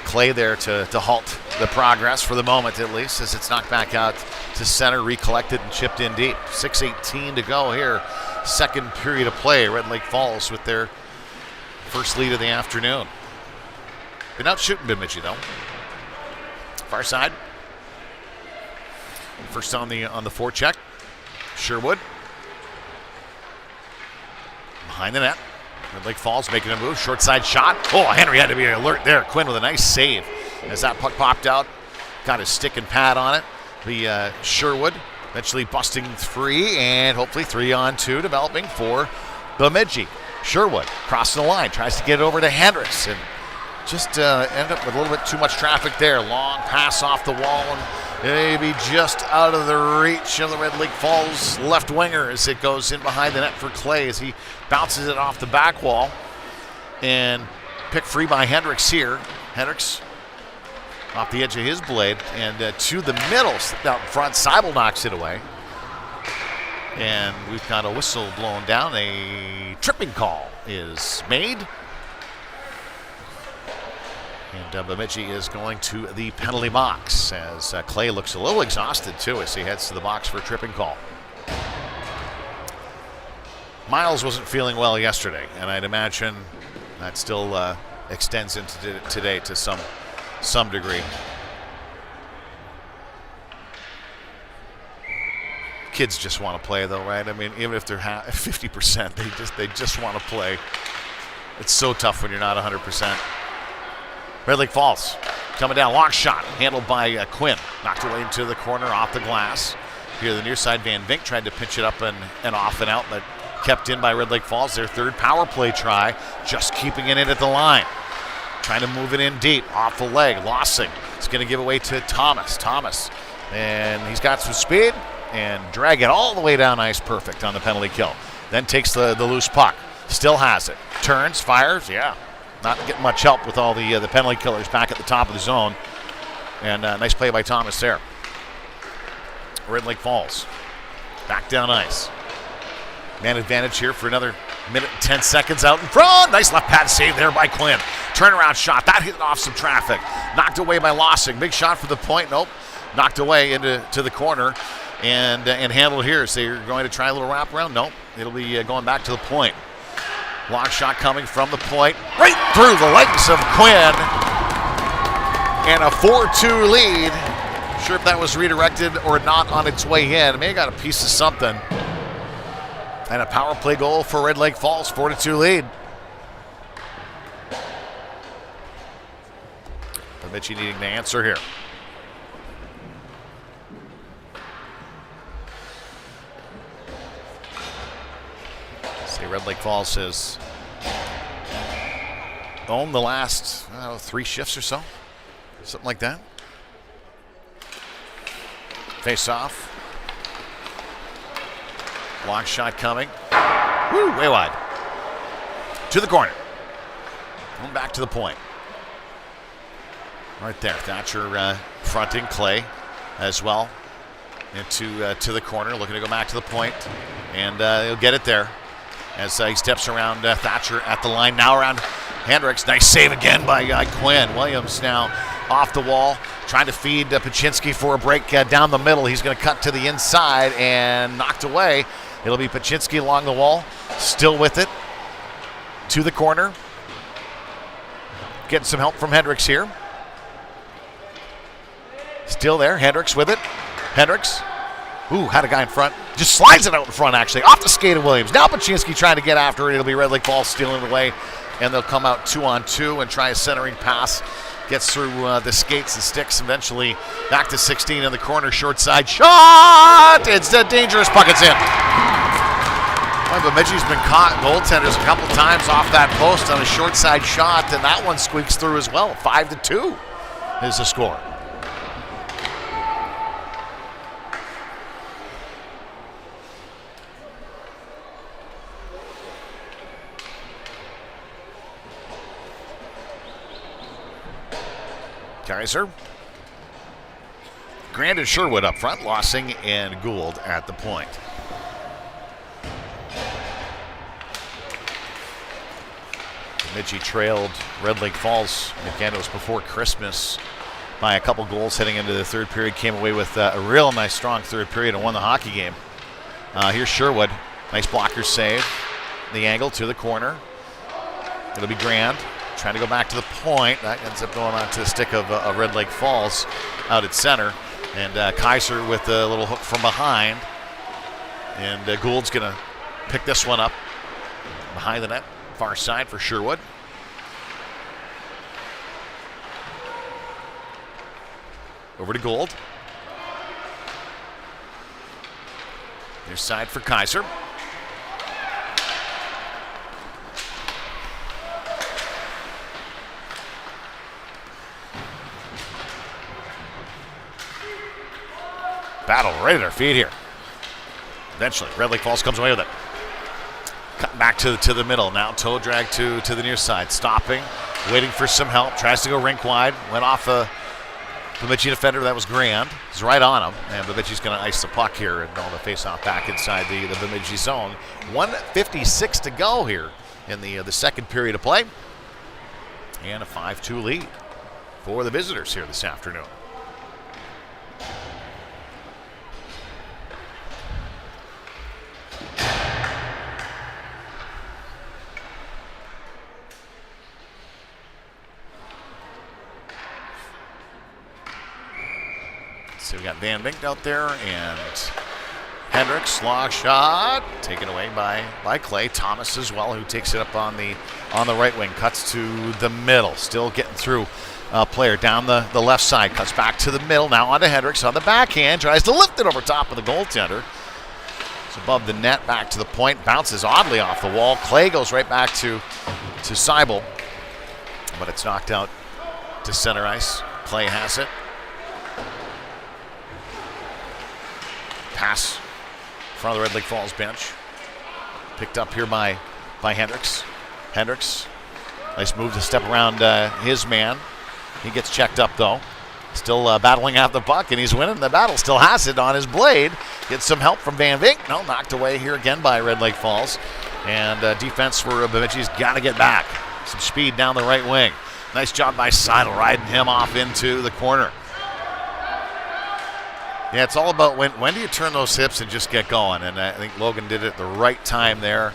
Clay there to halt the progress for the moment, at least, as it's knocked back out to center, recollected and chipped in deep. 6:18 to go here. Second period of play. Red Lake Falls with their first lead of the afternoon. Been out shooting Bemidji, though. Far side. First on the forecheck. Sherwood. Behind the net. Red Lake Falls making a move. Short side shot. Oh, Henry had to be alert there. Quinn with a nice save as that puck popped out. Got his stick and pad on it. The Sherwood eventually busting free, and hopefully 3-on-2 developing for Bemidji. Sherwood crossing the line. Tries to get it over to Hendricks, and just ended up with a little bit too much traffic there. Long pass off the wall, and maybe just out of the reach of the Red Lake Falls left winger as it goes in behind the net for Clay as he bounces it off the back wall and picked free by Hendricks here. Hendricks off the edge of his blade and to the middle out in front. Seibel knocks it away. And we've got a whistle blown down. A tripping call is made. And Bemidji is going to the penalty box as Clay looks a little exhausted too as he heads to the box for a tripping call. Miles wasn't feeling well yesterday, and I'd imagine that still extends into today to some degree. Kids just want to play, though, right? I mean, even if they're 50%, they just want to play. It's so tough when you're not 100%. Red Lake Falls coming down, long shot, handled by Quinn. Knocked away into the corner, off the glass. Here, the near side, Van Vink tried to pitch it up and off and out, but kept in by Red Lake Falls. Their third power play try, just keeping it in at the line. Trying to move it in deep, off the leg. Lossing. It's going to give away to Thomas. And he's got some speed and drag it all the way down ice perfect on the penalty kill. Then takes the loose puck. Still has it. Turns, fires, yeah. Not getting much help with all the penalty killers back at the top of the zone. And nice play by Thomas there. Red Lake Falls. Back down ice. Man advantage here for another minute and 10 seconds out in front. Nice left pad save there by Quinn. Turnaround shot. That hit off some traffic. Knocked away by Lossing. Big shot for the point. Nope. Knocked away into the corner and handled here. So you're going to try a little wraparound. Nope. It'll be going back to the point. Long shot coming from the point. Right through the legs of Quinn. And a 4-2 lead. Sure if that was redirected or not on its way in. May have got a piece of something. And a power play goal for Red Lake Falls, 4-2 lead. Bemidji needing to answer here. See, Red Lake Falls has owned the last 3 shifts or so, something like that. Face off. Long shot coming. Woo, way wide. To the corner. Going back to the point. Right there. Thatcher fronting Clay as well. Into to the corner. Looking to go back to the point. And he'll get it there. As he steps around Thatcher at the line. Now around Hendricks. Nice save again by Quinn. Williams now off the wall. Trying to feed Paczynski for a break down the middle. He's going to cut to the inside and knocked away. It'll be Paczynski along the wall, still with it, to the corner. Getting some help from Hendricks here. Still there. Hendricks with it. Hendricks. Ooh, had a guy in front. Just slides it out in front, actually. Off the skate of Williams. Now Paczynski trying to get after it. It'll be Red Lake Falls stealing it away. And they'll come out 2-on-2 and try a centering pass. Gets through the skates and sticks. Eventually back to 16 in the corner. Short side shot. It's a dangerous puck. It's in. Well, Bemidji's been caught goaltenders a couple times off that post on a short side shot. And that one squeaks through as well. 5-2 is the score. Kaiser. Grant and Sherwood up front. Lossing and Gould at the point. Bemidji trailed Red Lake Falls. Again, it was before Christmas by a couple goals heading into the third period. Came away with a real nice, strong third period and won the hockey game. Here's Sherwood. Nice blocker save. The angle to the corner. It'll be Grand. Trying to go back to the point. That ends up going on to the stick of Red Lake Falls out at center. And Kaiser with a little hook from behind. And Gould's going to pick this one up behind the net. Far side for Sherwood. Over to Gould. Near side for Kaiser. Battle right at our feet here. Eventually, Red Lake Falls comes away with it. Cutting back to the middle. Now toe drag to the near side. Stopping, waiting for some help. Tries to go rink wide. Went off a Bemidji defender. That was Grand. He's right on him. And Bemidji's going to ice the puck here and all the face-off back inside the Bemidji zone. 1:56 to go here in the second period of play. And a 5-2 lead for the visitors here this afternoon. So we got Van Vink out there and Hendricks, long shot, taken away by Clay. Thomas as well, who takes it up on the right wing, cuts to the middle, still getting through player down the left side, cuts back to the middle, now onto Hendricks on the backhand, tries to lift it over top of the goaltender. It's above the net, back to the point, bounces oddly off the wall. Clay goes right back to Seibel, but it's knocked out to center ice. Clay has it. Pass in front of the Red Lake Falls bench. Picked up here by Hendricks. Hendricks, nice move to step around his man. He gets checked up though. Still battling out the puck, and he's winning the battle. Still has it on his blade. Gets some help from Van Vink. No, knocked away here again by Red Lake Falls. And defense for Bemidji's got to get back. Some speed down the right wing. Nice job by Seidel, riding him off into the corner. Yeah, it's all about when do you turn those hips and just get going. And I think Logan did it at the right time there.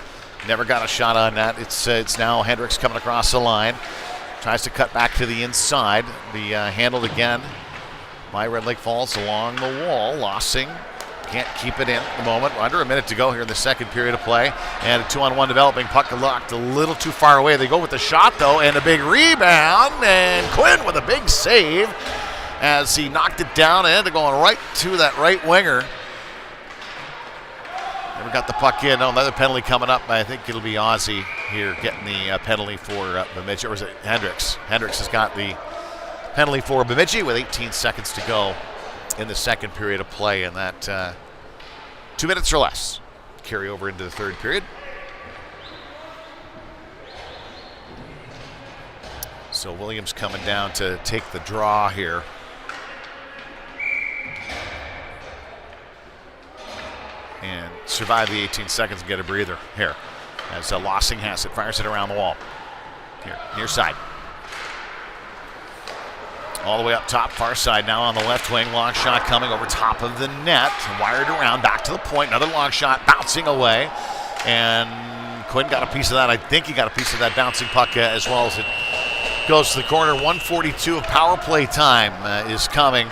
Never got a shot on that. It's now Hendricks coming across the line. Tries to cut back to the inside. Be handled again by Red Lake Falls along the wall. Lossing can't keep it in at the moment. Under a minute to go here in the second period of play. And a 2-on-1 developing. Puck locked a little too far away. They go with the shot though, and a big rebound. And Quinn with a big save as he knocked it down and going right to that right winger. Never got the puck in. Oh, another penalty coming up. I think it'll be Ozzie here getting the penalty for Bemidji. Or is it Hendricks? Hendricks has got the penalty for Bemidji with 18 seconds to go in the second period of play. And that 2 minutes or less carry over into the third period. So Williams coming down to take the draw here. And survive the 18 seconds and get a breather here. As Lossing has it, fires it around the wall. Here, near side. All the way up top, far side now on the left wing. Long shot coming over top of the net. Wired around, back to the point. Another long shot, bouncing away. And Quinn got a piece of that. I think he got a piece of that bouncing puck as well as it goes to the corner. 1:42 of power play time is coming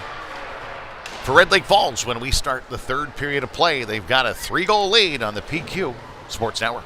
for Red Lake Falls when we start the third period of play. They've got a 3-goal lead on the PQ Sports Network.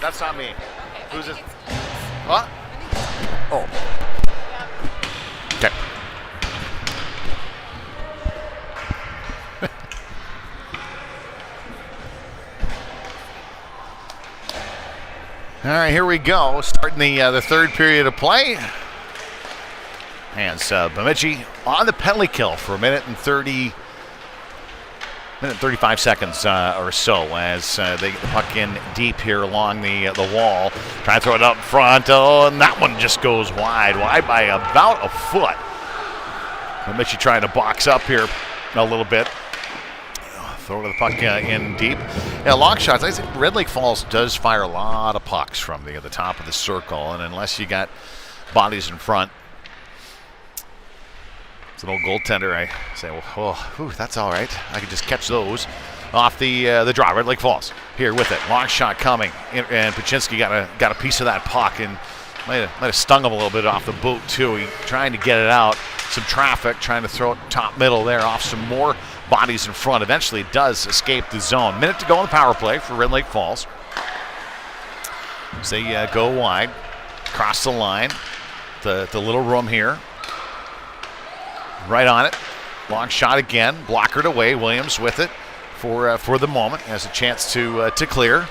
That's not me. Who's it? What? Oh. Okay. All right, here we go. Starting the third period of play. And Bemidji on the penalty kill for a minute and 35 seconds or so as they get the puck in deep here along the wall. Try to throw it out in front. Oh, and that one just goes wide by about a foot. Bemidji trying to box up here a little bit. Throw the puck in deep. Yeah, long shots. I think Red Lake Falls does fire a lot of pucks from the top of the circle, and unless you got bodies in front, it's an old goaltender. I say, well, whew, that's all right. I can just catch those off the draw. Red Lake Falls here with it. Long shot coming, and Paczynski got a piece of that puck and might have stung him a little bit off the boot too. He trying to get it out. Some traffic, trying to throw it top middle there off some more bodies in front. Eventually it does escape the zone. Minute to go on the power play for Red Lake Falls. So they go wide, cross the line, the little room here. Right on it. Long shot again. Blockered away. Williams with it for the moment. Has a chance to clear.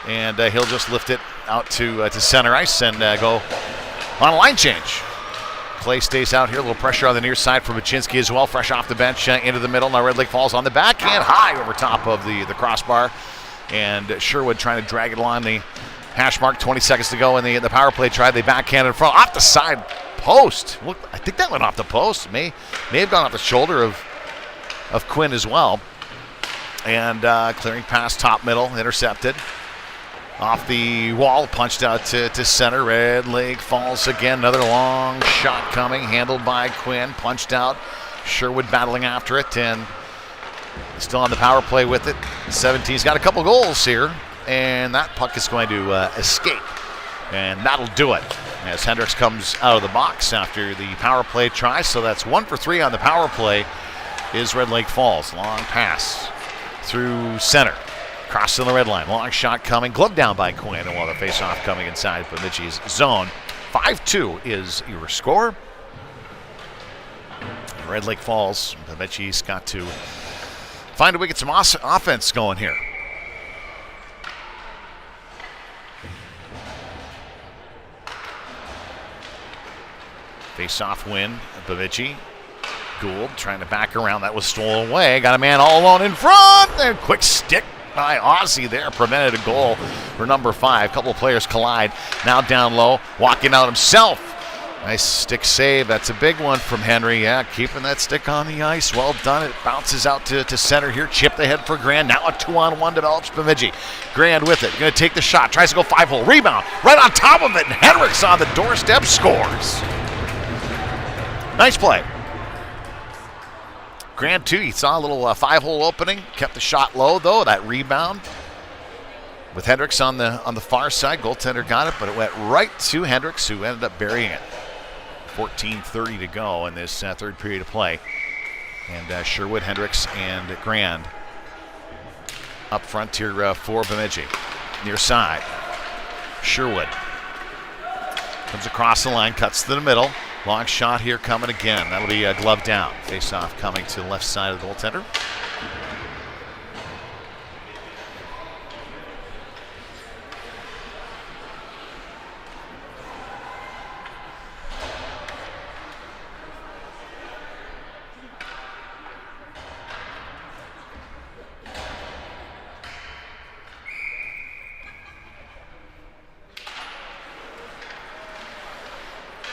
And he'll just lift it out to center ice and go on a line change. Play stays out here. A little pressure on the near side for Paczynski as well. Fresh off the bench into the middle. Now Red Lake Falls on the backhand. High over top of the crossbar. And Sherwood trying to drag it along the hash mark. 20 seconds to go in the power play try. They backhand in front. Off the side post. Look, I think that went off the post. May have gone off the shoulder of Quinn as well. And clearing past top middle, intercepted. Off the wall, punched out to center. Red Lake Falls again. Another long shot coming, handled by Quinn. Punched out. Sherwood battling after it, and still on the power play with it. 17's got a couple goals here, and that puck is going to escape. And that'll do it as Hendricks comes out of the box after the power play try. So that's 1 for 3 on the power play is Red Lake Falls. Long pass through center. Crossing the red line. Long shot coming. Gloved down by Quinn. And while the face-off coming inside Bemidji's zone. 5-2 is your score. Red Lake Falls. Bemidji's got to find a way to get some offense going here. Face-off win, Bemidji. Gould trying to back around. That was stolen away. Got a man all alone in front. And quick stick by Aussie there. Prevented a goal for number 5. Couple of players collide. Now down low. Walking out himself. Nice stick save. That's a big one from Henry. Yeah, keeping that stick on the ice. Well done. It bounces out to center here. Chipped ahead for Grand. Now a 2-on-1 develops Bemidji. Grand with it. Going to take the shot. Tries to go 5-hole. Rebound. Right on top of it. And Hendricks on the doorstep scores. Nice play. Grand, too, he saw a little 5-hole opening, kept the shot low, though. That rebound with Hendricks on the far side. Goaltender got it, but it went right to Hendricks, who ended up burying it. 14:30 to go in this third period of play. And Sherwood, Hendricks, and Grand up front here for Bemidji. Near side. Sherwood comes across the line, cuts to the middle. Long shot here coming again. That'll be a glove down. Face-off coming to the left side of the goaltender.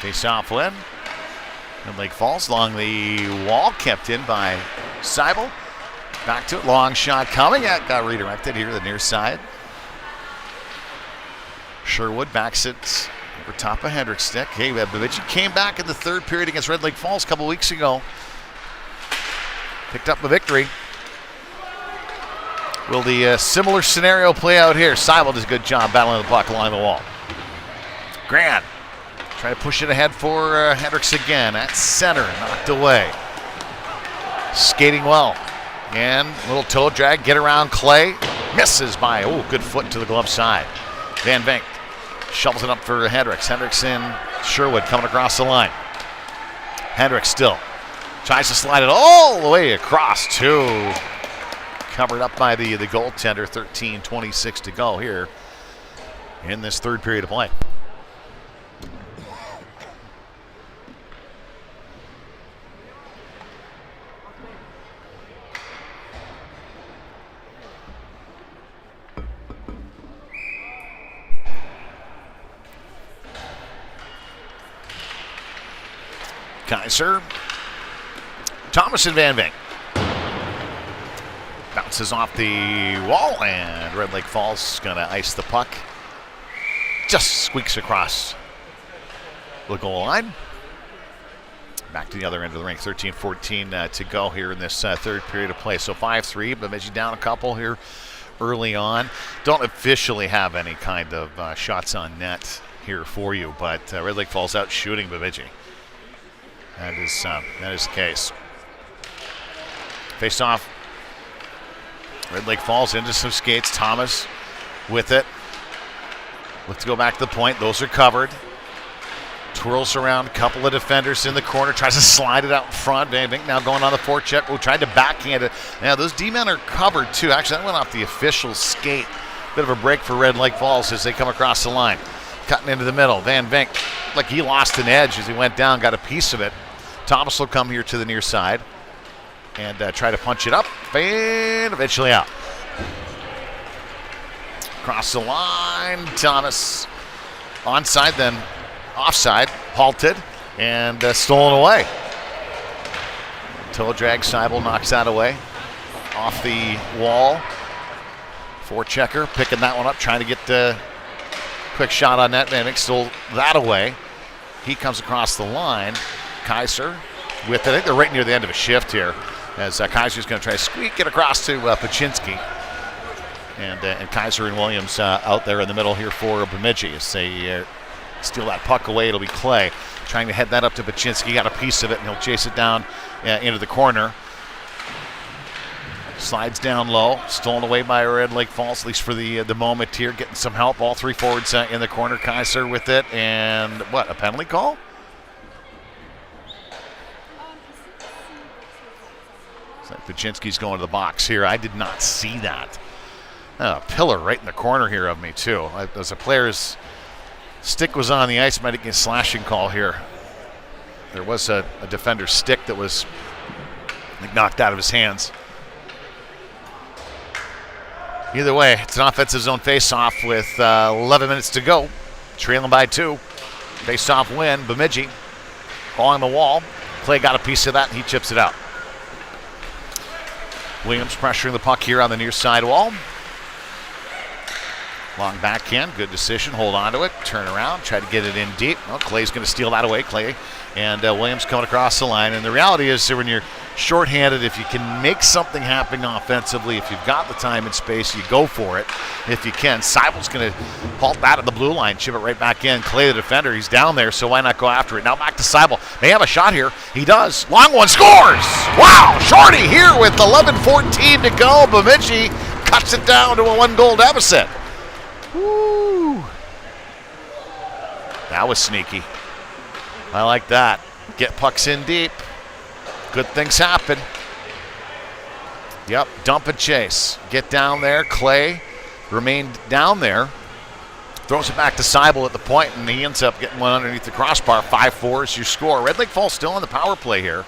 Face-off win. And Lake Falls along the wall, kept in by Seibel. Back to it, long shot coming. Got redirected here to the near side. Sherwood backs it over top of Hendricks' stick. Hey, Bemidji came back in the third period against Red Lake Falls a couple weeks ago. Picked up a victory. Will the similar scenario play out here? Seibel does a good job battling the puck along the wall. Grant trying to push it ahead for Hendricks again. At center, knocked away. Skating well. And little toe drag, get around Clay. Misses by, good foot to the glove side. Van Vink shovels it up for Hendricks. Hendricks in, Sherwood coming across the line. Hendricks still tries to slide it all the way across to, covered up by the goaltender. 13:26 to go here in this third period of play. Kaiser, Thomas and Van Vink. Bounces off the wall, and Red Lake Falls going to ice the puck. Just squeaks across the goal line. Back to the other end of the rink. 13:14 to go here in this third period of play. So 5-3, Bemidji down a couple here early on. Don't officially have any kind of shots on net here for you, but Red Lake Falls out shooting Bemidji. That is the case. Face off. Red Lake Falls into some skates. Thomas with it. Look to go back to the point. Those are covered. Twirls around. A couple of defenders in the corner. Tries to slide it out in front. Van Vink now going on the forecheck. Tried to backhand it. Now those D-men are covered too. Actually, that went off the official skate. Bit of a break for Red Lake Falls as they come across the line. Cutting into the middle. Van Vink, like he lost an edge as he went down. Got a piece of it. Thomas will come here to the near side and try to punch it up, and eventually out. Across the line, Thomas onside, then offside, halted, and stolen away. Toe drag, Seibel knocks that away. Off the wall, forechecker, picking that one up, trying to get the quick shot on net. Van Vink stole that away. He comes across the line. Kaiser with it. I think they're right near the end of a shift here as Kaiser's going to try to squeak it across to Pachinski. And Kaiser and Williams out there in the middle here for Bemidji as they steal that puck away. It'll be Clay trying to head that up to Pachinski. Got a piece of it, and he'll chase it down into the corner. Slides down low. Stolen away by Red Lake Falls, at least for the moment here. Getting some help. All three forwards in the corner. Kaiser with it. And what, a penalty call? Pachinski's going to the box here. I did not see that. A pillar right in the corner here of me, too. As a player's stick was on the ice, might get a slashing call here. There was a defender's stick that was knocked out of his hands. Either way, it's an offensive zone face-off with 11 minutes to go. Trailing by 2. Face-off win, Bemidji. Along the wall. Clay got a piece of that, and he chips it out. Williams pressuring the puck here on the near side wall. Long backhand, good decision. Hold on to it, turn around, try to get it in deep. Well, Clay's going to steal that away. Clay and Williams coming across the line. And the reality is, when you're shorthanded, if you can make something happen offensively, if you've got the time and space, you go for it. If you can, Seibel's going to halt that at the blue line, chip it right back in. Clay, the defender, he's down there, so why not go after it? Now back to Seibel. May have a shot here. He does. Long one, scores! Wow, Shorty here with 11:14 to go. Bemidji cuts it down to a 1-goal deficit. Woo! That was sneaky. I like that. Get pucks in deep. Good things happen. Yep, dump and chase. Get down there. Clay remained down there. Throws it back to Seibel at the point, and he ends up getting one underneath the crossbar. 5-4 is your score. Red Lake Falls still on the power play here.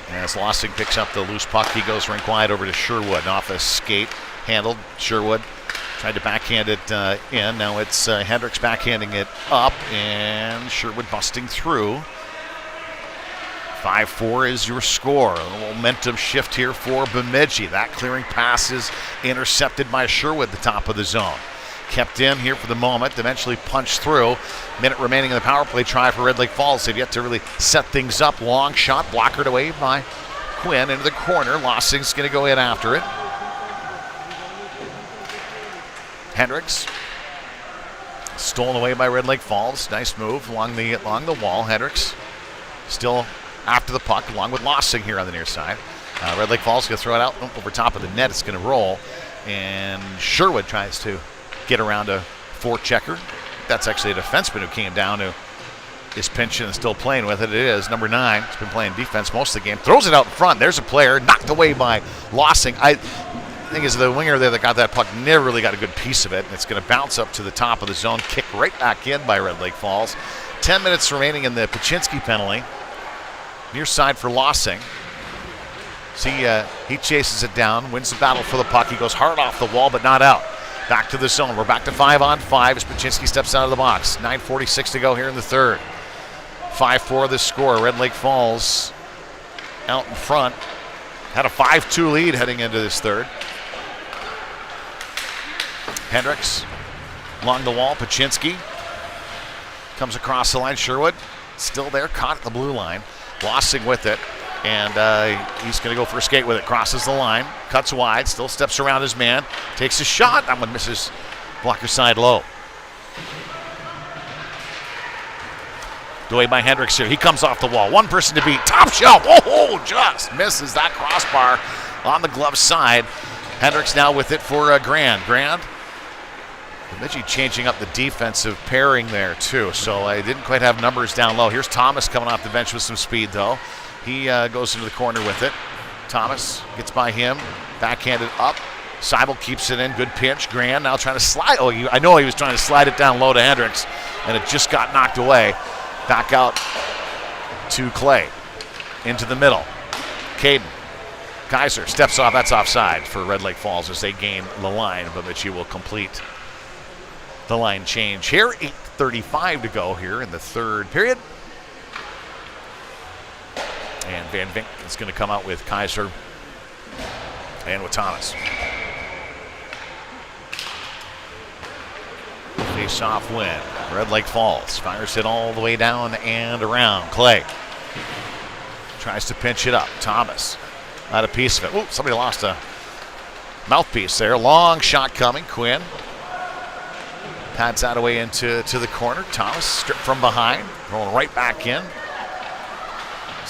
As Lossing picks up the loose puck, he goes rink wide over to Sherwood. Off a skate, handled. Sherwood tried to backhand it in. Now it's Hendricks backhanding it up, and Sherwood busting through. 5-4 is your score. A momentum shift here for Bemidji. That clearing pass is intercepted by Sherwood at the top of the zone. Kept in here for the moment, eventually punched through. Minute remaining in the power play try for Red Lake Falls. They've yet to really set things up. Long shot, blockered away by Quinn into the corner. Lossing's going to go in after it. Hendricks stolen away by Red Lake Falls. Nice move along the wall. Hendricks still after the puck, along with Lossing here on the near side. Red Lake Falls going to throw it out over top of the net. It's going to roll, and Sherwood tries to get around a forechecker. That's actually a defenseman who came down, who is pinching and still playing with it. It is number 9. He's been playing defense most of the game. Throws it out in front. There's a player knocked away by Lossing. I think is the winger there that got that puck never really got a good piece of it. And it's going to bounce up to the top of the zone, kick right back in by Red Lake Falls. 10 minutes remaining in the Pachinski penalty. Near side for Lossing. See, he chases it down, wins the battle for the puck. He goes hard off the wall, but not out. Back to the zone. We're back to 5-on-5 as Pachinski steps out of the box. 9:46 to go here in the third. 5-4 the score. Red Lake Falls out in front. Had a 5-2 lead heading into this third. Hendricks along the wall. Pachinski comes across the line. Sherwood still there, caught at the blue line. Lossing with it. And he's going to go for a skate with it. Crosses the line, cuts wide, still steps around his man, takes a shot. That one misses blocker side low. Away by Hendricks here. He comes off the wall. One person to beat. Top shelf. Oh, just misses that crossbar on the glove side. Hendricks now with it for Grand. Grand. Bemidji changing up the defensive pairing there too. So I didn't quite have numbers down low. Here's Thomas coming off the bench with some speed though. He goes into the corner with it. Thomas gets by him, backhanded up. Seibel keeps it in, good pinch. Grand now trying to slide. Oh, I know he was trying to slide it down low to Hendricks, and it just got knocked away. Back out to Clay, into the middle. Caden, Kaiser steps off. That's offside for Red Lake Falls as they gain the line. Bemidji will complete the line change here. 8:35 to go here in the third period. And Van Vink is going to come out with Kaiser and with Thomas. Face-off win. Red Lake Falls fires it all the way down and around. Clay tries to pinch it up. Thomas not a piece of it. Ooh, somebody lost a mouthpiece there. Long shot coming. Quinn pads that away into the corner. Thomas stripped from behind, rolling right back in.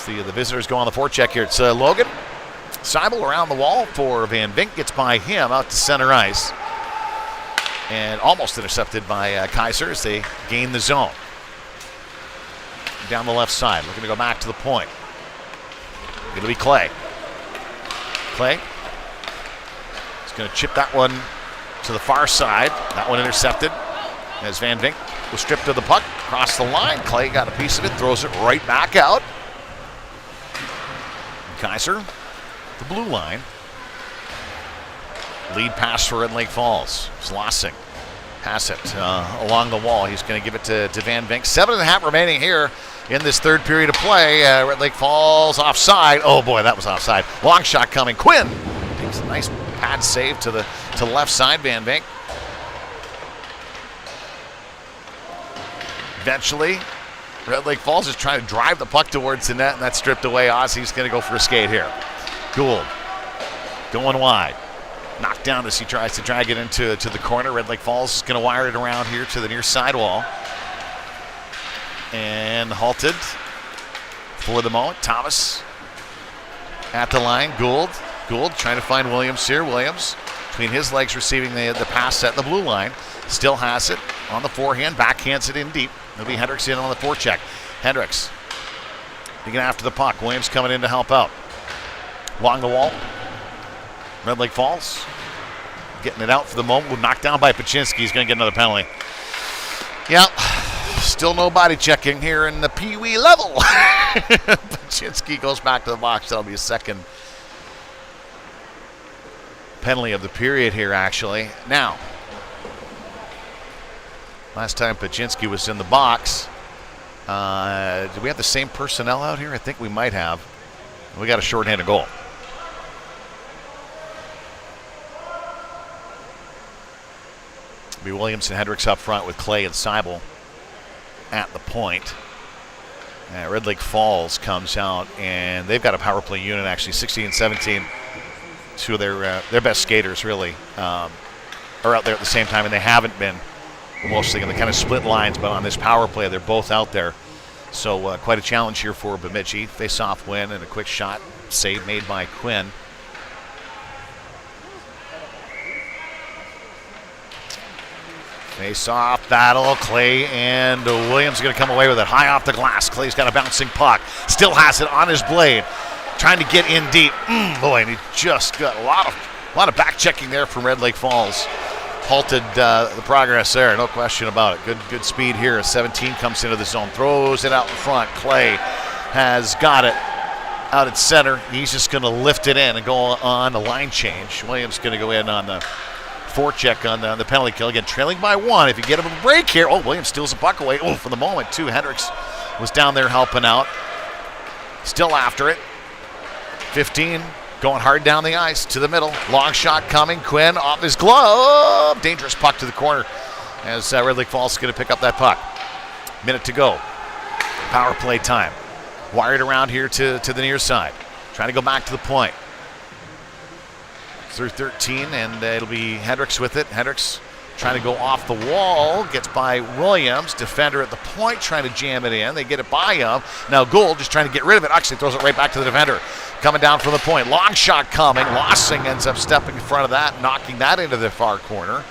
The visitors go on the forecheck here. It's Logan. Seibel around the wall for Van Vink. Gets by him out to center ice. And almost intercepted by Kaiser as they gain the zone. Down the left side. Looking to go back to the point. Going to be Clay. Clay is going to chip that one to the far side. That one intercepted as Van Vink was stripped of the puck. Across the line. Clay got a piece of it. Throws it right back out. Kaiser, the blue line. Lead pass for Red Lake Falls. Lossing. Pass it along the wall. He's going to give it to Van Vink. 7.5 remaining here in this third period of play. Red Lake Falls offside. Oh boy, that was offside. Long shot coming. Quinn takes a nice pad save to the left side, Van Vink. Eventually, Red Lake Falls is trying to drive the puck towards the net, and that's stripped away. Ozzy's going to go for a skate here. Gould going wide. Knocked down as he tries to drag it into the corner. Red Lake Falls is going to wire it around here to the near sidewall. And halted for the moment. Thomas at the line. Gould trying to find Williams here. Williams between his legs receiving the pass at the blue line. Still has it on the forehand. Backhands it in deep. It'll be Hendricks in on the forecheck. Hendricks digging after the puck. Williams coming in to help out. Along the wall. Red Lake Falls getting it out for the moment. Knocked down by Paczynski. He's going to get another penalty. Yep. Still no body checking here in the Peewee level. Paczynski goes back to the box. That'll be a second penalty of the period here, actually. Now, last time Paczynski was in the box, did we have the same personnel out here? I think we might have. We got a shorthanded goal. It'll be Williams and Hendricks up front with Clay and Seibel at the point. Red Lake Falls comes out, and they've got a power play unit, actually, 16 and 17. Two of their best skaters, really, are out there at the same time, and they haven't been mostly in the kind of split lines, but on this power play, they're both out there. So quite a challenge here for Bemidji. Face-off win and a quick shot save made by Quinn. Face-off battle. Clay and Williams are going to come away with it. High off the glass. Clay's got a bouncing puck. Still has it on his blade. Trying to get in deep. Boy, and he just got a lot of back checking there from Red Lake Falls. Halted the progress there, no question about it. Good speed here. 17 comes into the zone. Throws it out in front. Clay has got it out at center. He's just going to lift it in and go on the line change. Williams going to go in on the forecheck on the penalty kill. Again, trailing by one. If you get him a break here. Oh, Williams steals the puck away. Oh, for the moment, too. Hendricks was down there helping out. Still after it. 15 going hard down the ice to the middle. Long shot coming. Quinn off his glove. Dangerous puck to the corner as Red Lake Falls is going to pick up that puck. Minute to go. Power play time. Wired around here to the near side. Trying to go back to the point. Through 13, and it'll be Hendricks with it. Hendricks trying to go off the wall. Gets by Williams. Defender at the point trying to jam it in. They get it by him. Now Gould just trying to get rid of it. Actually throws it right back to the defender. Coming down from the point. Long shot coming. Lossing ends up stepping in front of that, knocking that into the far corner.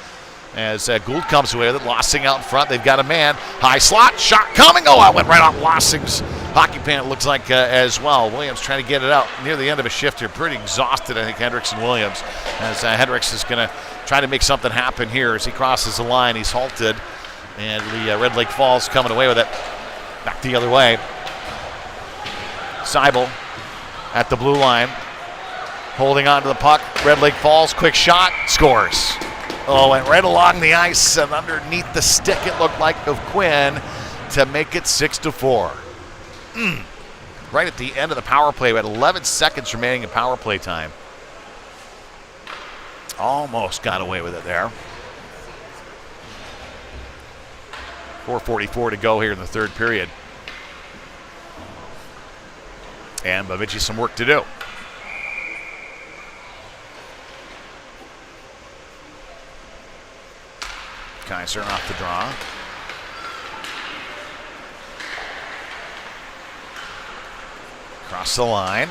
As Gould comes away with it. Lossing out in front. They've got a man. High slot. Shot coming. Oh, that went right off Lossing's hockey pant, looks like, as well. Williams trying to get it out near the end of a shift here. Pretty exhausted, I think, Hendricks and Williams. As Hendricks is going to try to make something happen here as he crosses the line. He's halted. And the Red Lake Falls coming away with it. Back the other way. Seibel at the blue line. Holding on to the puck. Red Lake Falls, quick shot, scores. Oh, went right along the ice and underneath the stick, it looked like, of Quinn to make it 6-4. Right at the end of the power play. We had 11 seconds remaining in power play time. Almost got away with it there. 4:44 to go here in the third period. And Bemidji some work to do. Kaiser off the draw. Across the line.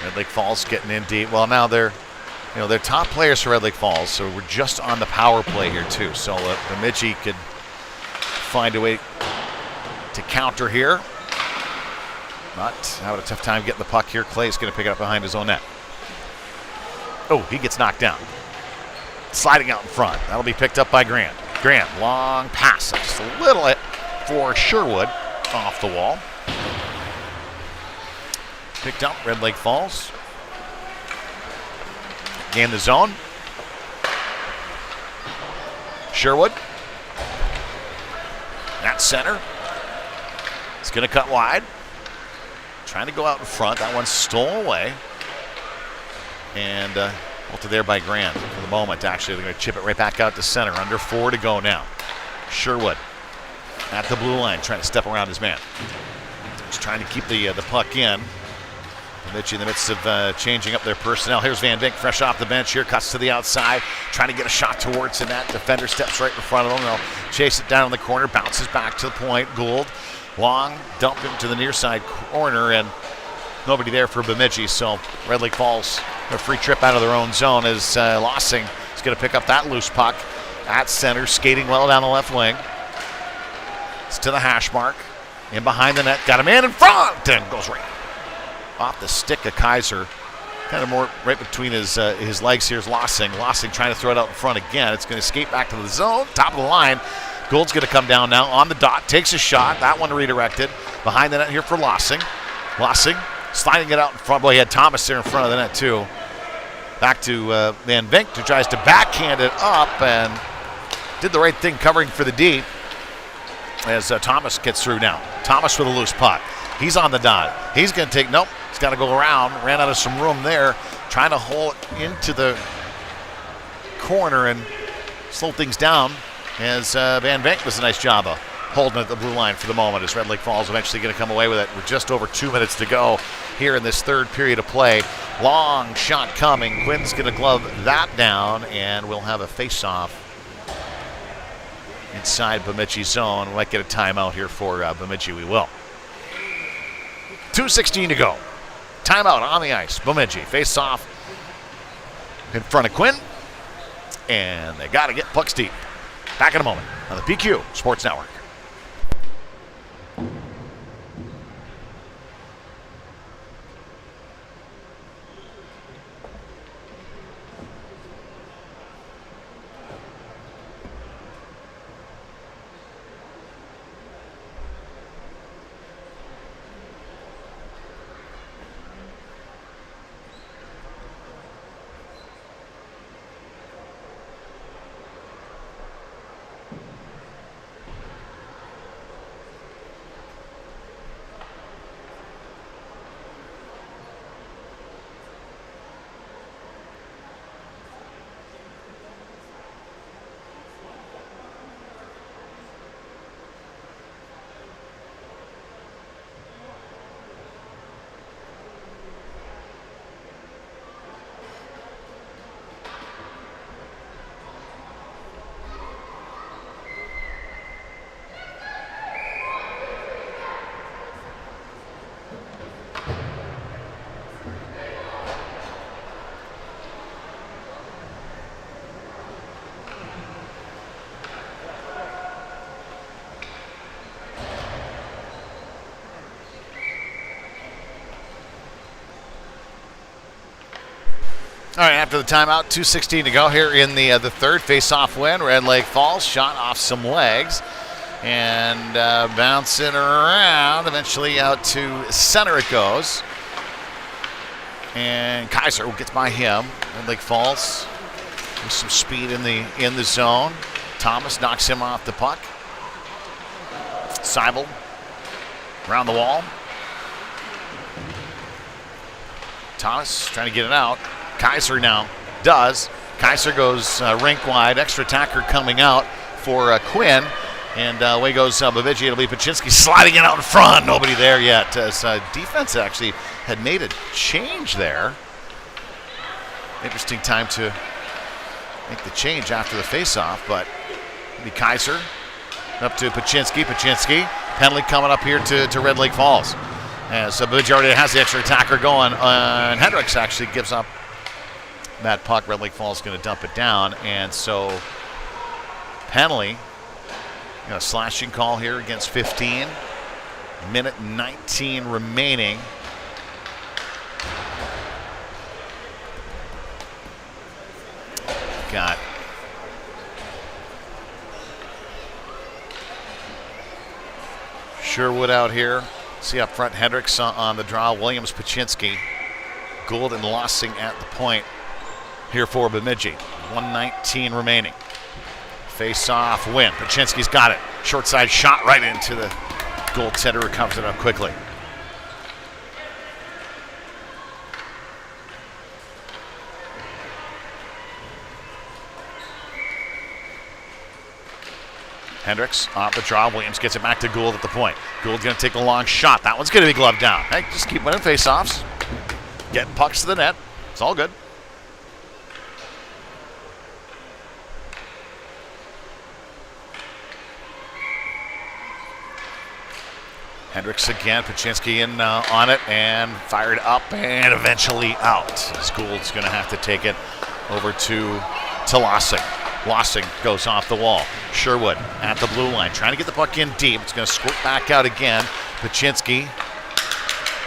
Red Lake Falls getting in deep. Well, now they're top players for Red Lake Falls, so we're just on the power play here too. So Bemidji could find a way to counter here. But having a tough time getting the puck here. Clay's going to pick it up behind his own net. Oh, he gets knocked down. Sliding out in front. That'll be picked up by Grant. Grant, long pass. Just a little hit for Sherwood off the wall. Picked up, Red Lake Falls. Gain the zone. Sherwood. At center. It's going to cut wide. Trying to go out in front. That one's stolen away. And halted there by Grant for the moment. Actually, they're going to chip it right back out to center. Under 4 to go now. Sherwood at the blue line, trying to step around his man. He's trying to keep the puck in. Bemidji in the midst of changing up their personnel. Here's Van Vink, fresh off the bench here, cuts to the outside, trying to get a shot towards the net. Defender steps right in front of him. They'll chase it down in the corner, bounces back to the point. Gould, long, dump him to the near side corner, and nobody there for Bemidji. So Red Lake Falls, a free trip out of their own zone as Lossing is going to pick up that loose puck at center, skating well down the left wing. It's to the hash mark. In behind the net, got a man in front, and goes right off the stick of Kaiser. Kind of more right between his legs. Here's Lossing. Lossing trying to throw it out in front again. It's going to skate back to the zone, top of the line. Gould's going to come down now on the dot, takes a shot. That one redirected. Behind the net here for Lossing. Lossing sliding it out in front. Boy, he had Thomas there in front of the net too. Back to Van Vink, who tries to backhand it up and did the right thing covering for the D as Thomas gets through now. Thomas with a loose puck. He's on the dot. He's going to take, nope, he's got to go around. Ran out of some room there, trying to hold it into the corner and slow things down as Van Vink does a nice job of holding at the blue line for the moment as Red Lake Falls eventually going to come away with it with just over 2 minutes to go here in this third period of play. Long shot coming. Quinn's going to glove that down, and we'll have a face-off inside Bemidji zone. We might get a timeout here for Bemidji. We will. 2:16 to go. Timeout on the ice. Bemidji face-off in front of Quinn, and they got to get pucks deep. Back in a moment on the PQ Sports Network. All right, after the timeout, 2:16 to go here in the third face-off win. Red Lake Falls shot off some legs and bouncing around. Eventually out to center it goes. And Kaiser gets by him. Red Lake Falls with some speed in the zone. Thomas knocks him off the puck. Seibel around the wall. Thomas trying to get it out. Kaiser now does. Kaiser goes rink wide. Extra attacker coming out for Quinn. And away goes Bemidji. It'll be Paczynski sliding it out in front. Nobody there yet. As defense actually had made a change there. Interesting time to make the change after the faceoff, but it'll be Kaiser up to Paczynski. Paczynski, penalty coming up here to Red Lake Falls. As Bemidji already has the extra attacker going. And Hendricks actually gives up that puck. Red Lake Falls going to dump it down, and so penalty. A slashing call here against 15. Minute 19 remaining. Got Sherwood out here. See up front, Hendricks on the draw. Williams, Paczynski, Gould, and Lossing at the point here for Bemidji. 1:19 remaining. Face-off win. Paczynski's got it. Short side shot right into the goaltender, who recovers it up quickly. Hendricks off the draw. Williams gets it back to Gould at the point. Gould's going to take a long shot. That one's going to be gloved down. Hey, just keep winning faceoffs. Getting pucks to the net. It's all good. Hendricks again. Pachinski in on it and fired up and eventually out. As Gould's going to have to take it over to Lossing. Lossing goes off the wall. Sherwood at the blue line, trying to get the puck in deep. It's going to squirt back out again. Pachinski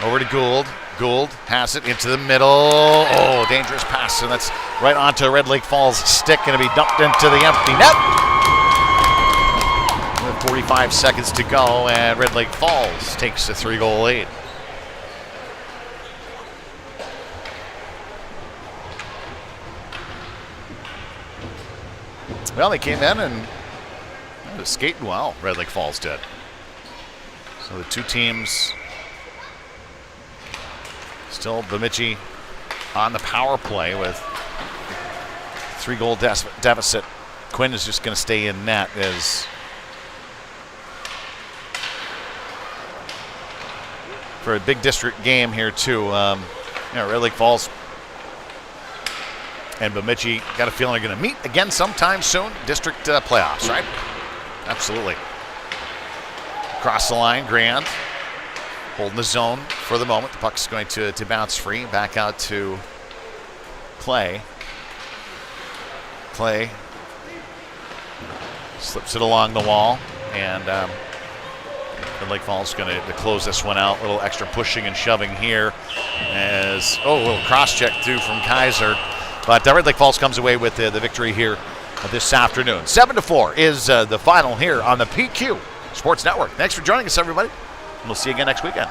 over to Gould. Gould has it into the middle. Oh, dangerous pass, and that's right onto Red Lake Falls' stick. Going to be dumped into the empty net. With 45 seconds to go, and Red Lake Falls takes a 3-goal lead. Well, they came in and was skating well, Red Lake Falls did. So the two teams still Bemidji on the power play with 3-goal deficit. Quinn is just going to stay in net as for a big district game here too. Red Lake Falls and Bemidji got a feeling they're going to meet again sometime soon. District playoffs, right? Absolutely. Across the line, Grand holding the zone for the moment. The puck's going to bounce free. Back out to Clay. Clay slips it along the wall, and Red Lake Falls is going to close this one out. A little extra pushing and shoving here as, a little cross-check through from Kaiser. But Red Lake Falls comes away with the victory here this afternoon. 7-4 is the final here on the PQ Sports Network. Thanks for joining us, everybody. We'll see you again next weekend.